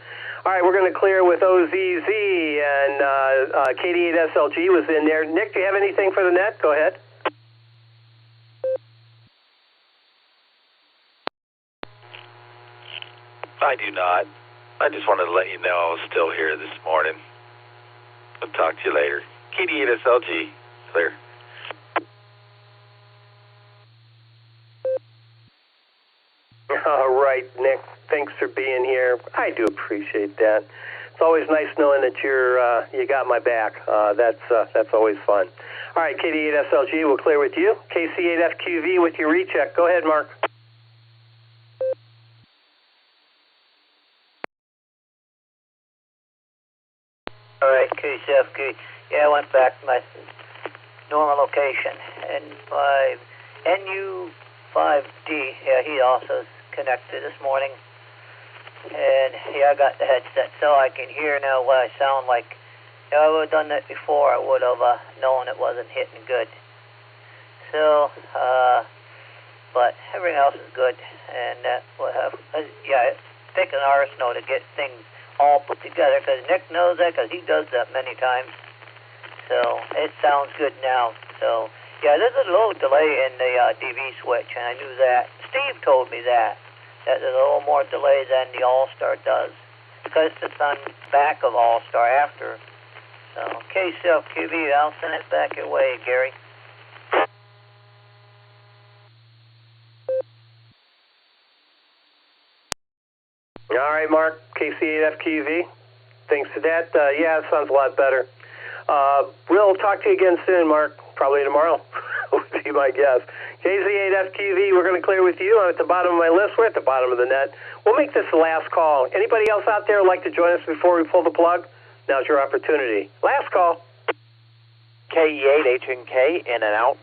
All right, we're going to clear with OZZ, and KD8SLG was in there. Nick, do you have anything for the net? Go ahead. I do not. I just wanted to let you know I was still here this morning. I'll talk to you later. KD8SLG, clear. All right, Nick. Thanks for being here. I do appreciate that. It's always nice knowing that you got my back. That's always fun. All right, KD8SLG, we'll clear with you. KC8FQV with your recheck. Go ahead, Mark. All right, KCFQ. Yeah, I went back to my normal location. And my NU5D, yeah, he also is connected this morning. And yeah, I got the headset so I can hear now what I sound like. If I would have done that before, I would have known it wasn't hitting good. So, but everything else is good. And we'll have, yeah, it's taken RS Node to get things all put together, because Nick knows that, because he does that many times. So it sounds good now. So yeah, there's a little delay in the DV switch, and I knew that. Steve told me that there's a little more delay than the Allstar does, because it's on back of Allstar after. So KCLQV, I'll send it back your way, Gary. All right, Mark, KC8FQV. Thanks for that. Yeah, it sounds a lot better. We'll talk to you again soon, Mark. Probably tomorrow would be my guess. KC8FQV, we're going to clear with you. I'm at the bottom of my list. We're at the bottom of the net. We'll make this the last call. Anybody else out there would like to join us before we pull the plug? Now's your opportunity. Last call. KE8, H&K, in and out.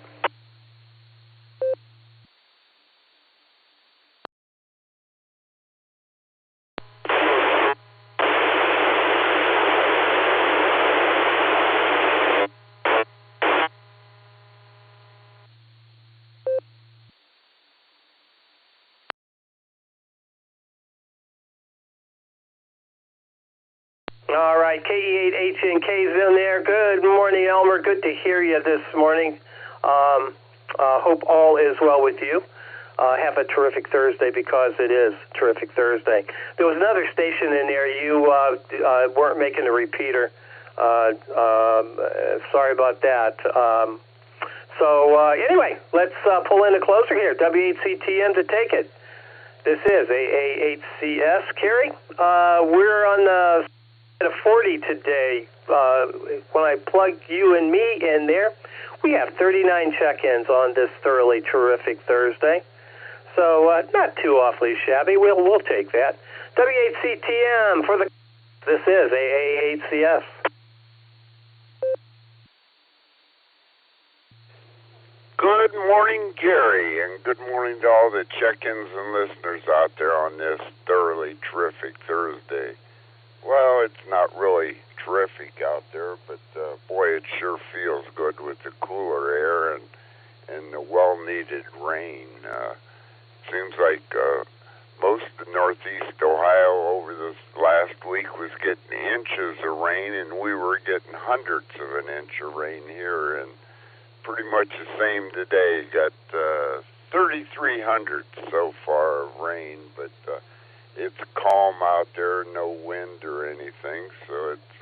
All right, KE8HNK's in there. Good morning, Elmer. Good to hear you this morning. Hope all is well with you. Have a terrific Thursday, because it is terrific Thursday. There was another station in there. You weren't making a repeater. Sorry about that. Anyway, let's pull in a closer here. W8CTN to take it. This is AA8CS. Carrie, we're on the at a 40 today. When I plug you and me in there, we have 39 check-ins on this thoroughly terrific Thursday. So not too awfully shabby. We'll take that. W8CTM for the. This is AA8CS. Good morning, Gary, and good morning to all the check-ins and listeners out there on this thoroughly terrific Thursday. Well, it's not really terrific out there, but boy, it sure feels good with the cooler air and the well-needed rain. Seems like most of northeast Ohio over this last week was getting inches of rain, and we were getting hundreds of an inch of rain here, and pretty much the same today. Got 3,300 so far of rain, but it's calm out there, no wind or anything, so it's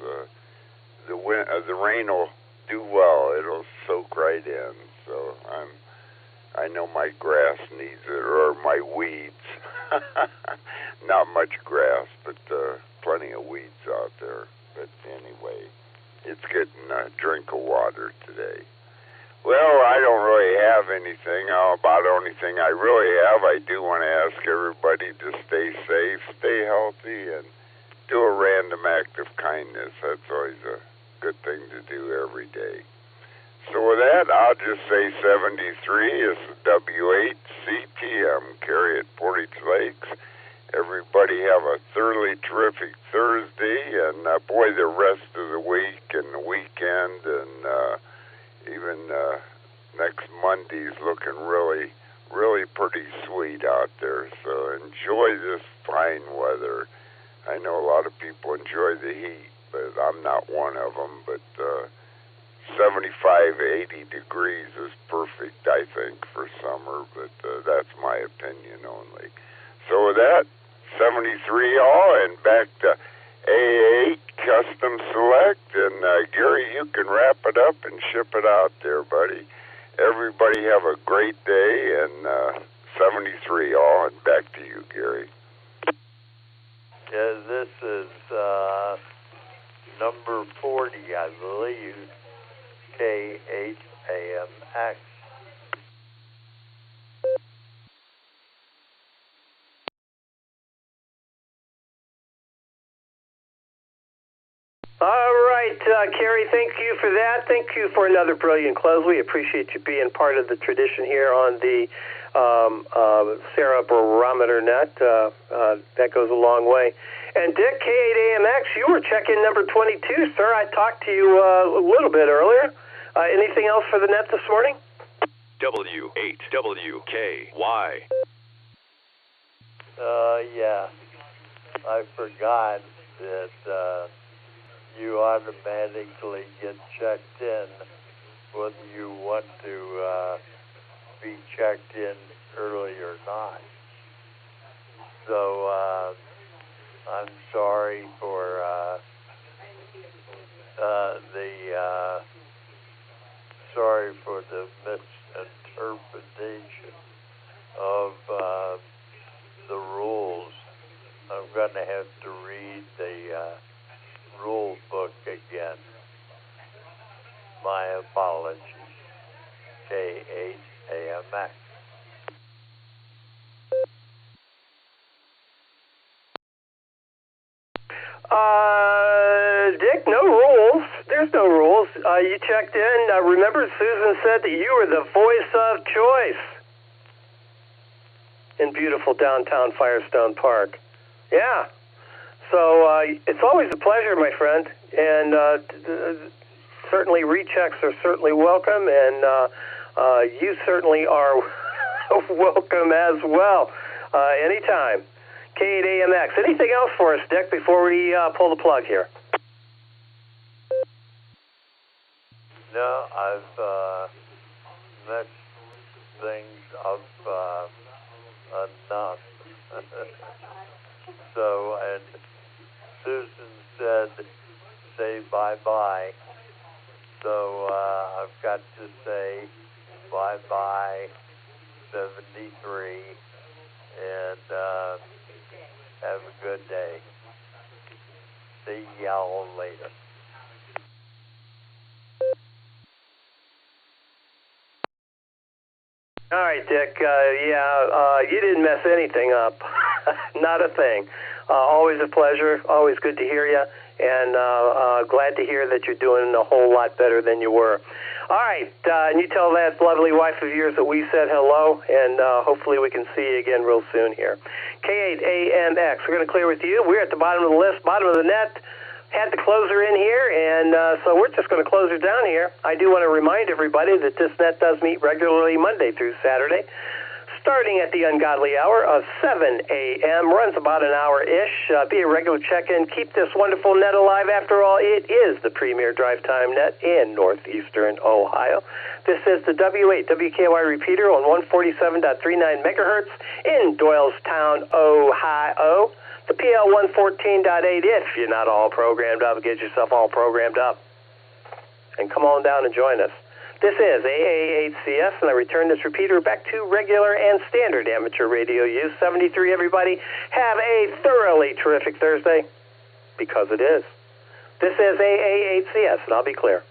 the rain will do well. It'll soak right in. So I know my grass needs it, or my weeds. Not much grass, but plenty of weeds out there. But anyway, it's getting a drink of water today. Well, I don't really have anything. About the only thing I really have, I do want to ask everybody to stay safe, stay healthy, and do a random act of kindness. That's always a good thing to do every day. So with that, I'll just say 73 is the W8CTM, carry at Portage Lakes. Everybody have a thoroughly terrific Thursday, and boy, the rest of the week and the weekend, and even next Monday's looking really, really pretty sweet out there. So enjoy this fine weather. I know a lot of people enjoy the heat, but I'm not one of them. But 75, 80 degrees is perfect, I think, for summer. But that's my opinion only. So with that, 73 all, and back to A8 Custom Select. And Gary, you can wrap it up and ship it out there, buddy. Everybody have a great day, and 73 all, and back to you, Gary. Yeah, this is number 40, I believe, K8AMX. All right, Kerry, thank you for that. Thank you for another brilliant close. We appreciate you being part of the tradition here on the Sarah Barometer Net. That goes a long way. And Dick, K8AMX, you were check-in number 22, sir. I talked to you a little bit earlier. Anything else for the net this morning? W8WKY. Yeah. I forgot that you automatically get checked in whether you want to be checked in early or not. So I'm sorry for the misinterpretation of the rules. I'm going to have to read the rule book again. My apologies. K8AMX. Dick, no rules. There's no rules. You checked in. Remember, Susan said that you were the voice of choice in beautiful downtown Firestone Park. Yeah. So it's always a pleasure, my friend. And certainly rechecks are certainly welcome, and you certainly are welcome as well. Anytime. K8AMX. Anything else for us, Dick, before we pull the plug here? No, I've mixed things up enough. So, and Susan said, say bye-bye. So I've got to say bye-bye, 73, and have a good day. See y'all later. All right, Dick. You didn't mess anything up. Not a thing. Always a pleasure. Always good to hear you. And glad to hear that you're doing a whole lot better than you were. All right. And you tell that lovely wife of yours that we said hello, and hopefully we can see you again real soon here. K8AMX. We're going to clear with you. We're at the bottom of the list, bottom of the net. Had the closer in here, and so we're just going to close her down here. I do want to remind everybody that this net does meet regularly Monday through Saturday, starting at the ungodly hour of 7 a.m., runs about an hour-ish. Be a regular check-in. Keep this wonderful net alive. After all, it is the premier drive time net in northeastern Ohio. This is the W8 WKY repeater on 147.39 megahertz in Doylestown, Ohio. The PL 114.8, if you're not all programmed up, get yourself all programmed up. And come on down and join us. This is AA8CS, and I return this repeater back to regular and standard amateur radio use. 73, everybody. Have a thoroughly terrific Thursday, because it is. This is AA8CS, and I'll be clear.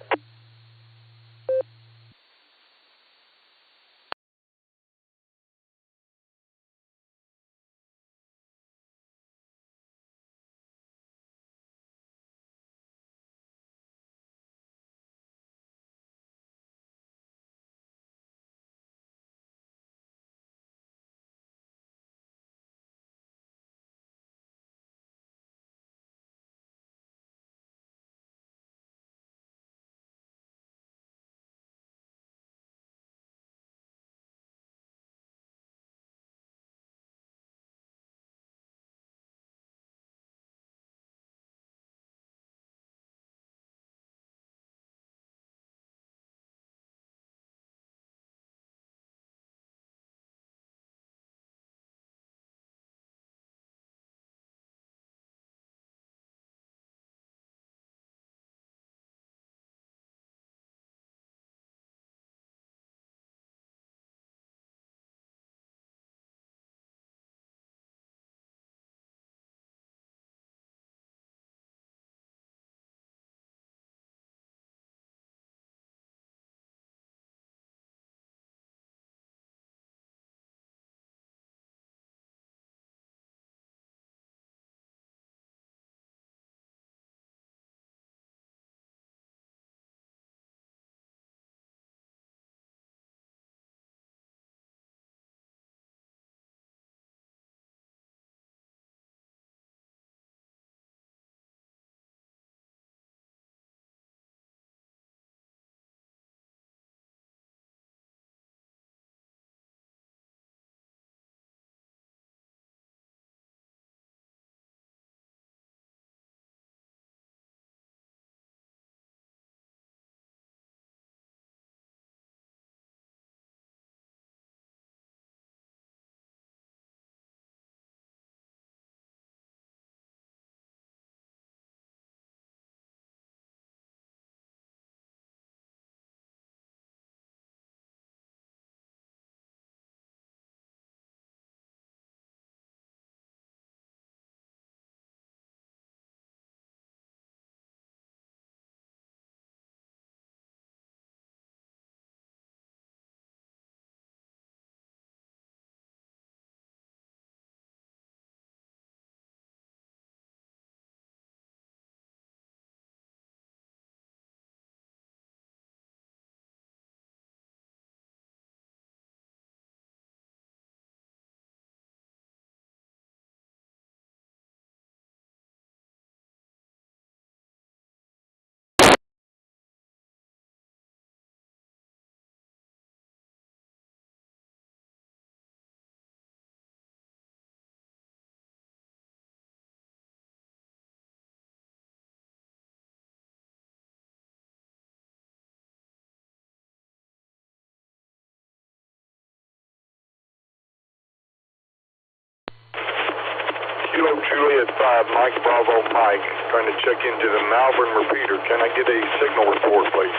Kilo Juliet 5, Mike Bravo Mike, trying to check into the Malvern repeater. Can I get a signal report, please?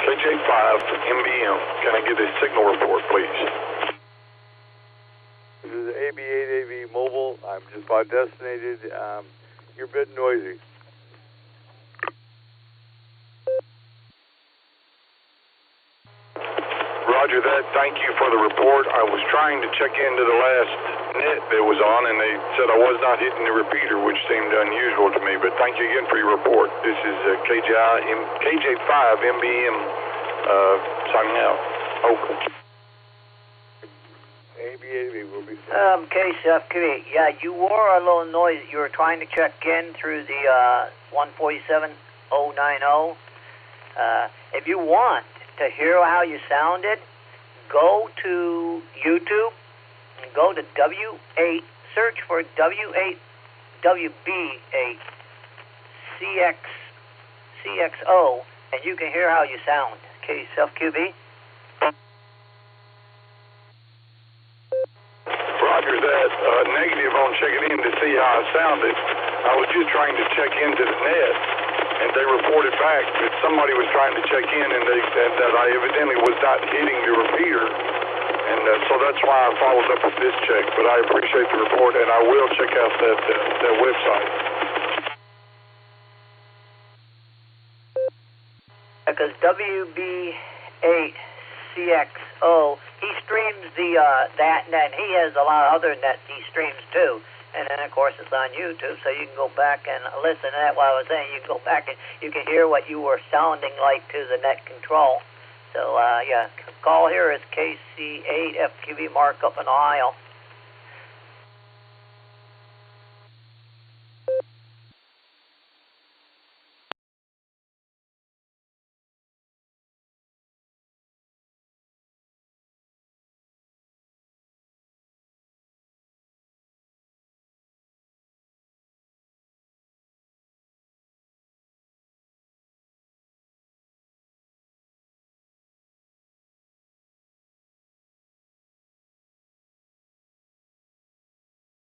KJ5 MBM, can I get a signal report, please? This is AB8AV Mobile. I'm just about destinated. You're a bit noisy. Roger that. Thank you for the report. I was trying to check into the last net that was on, and they said I was not hitting the repeater, which seemed unusual to me, but thank you again for your report. This is KJ5 MBM signing out. Over. AB8AV will be KCFQ, yeah, you were a little noisy. You were trying to check in through the 147090. If you want to hear how you sounded, go to YouTube and go to W8, search for W8, WB8, CXO, and you can hear how you sound. KCFQB. Roger that. Negative on checking in to see how I sounded. I was just trying to check into the net, and they reported back that somebody was trying to check in, and they said that I evidently was not hitting the repeater, and so that's why I followed up with this check. But I appreciate the report, and I will check out that website. Because WB8CXO, he streams that net, and he has a lot of other nets he streams too. And then, of course, it's on YouTube, so you can go back and listen to that. What I was saying, you can go back and you can hear what you were sounding like to the net control. So, yeah, call here is KC8FQB, markup in Ohio.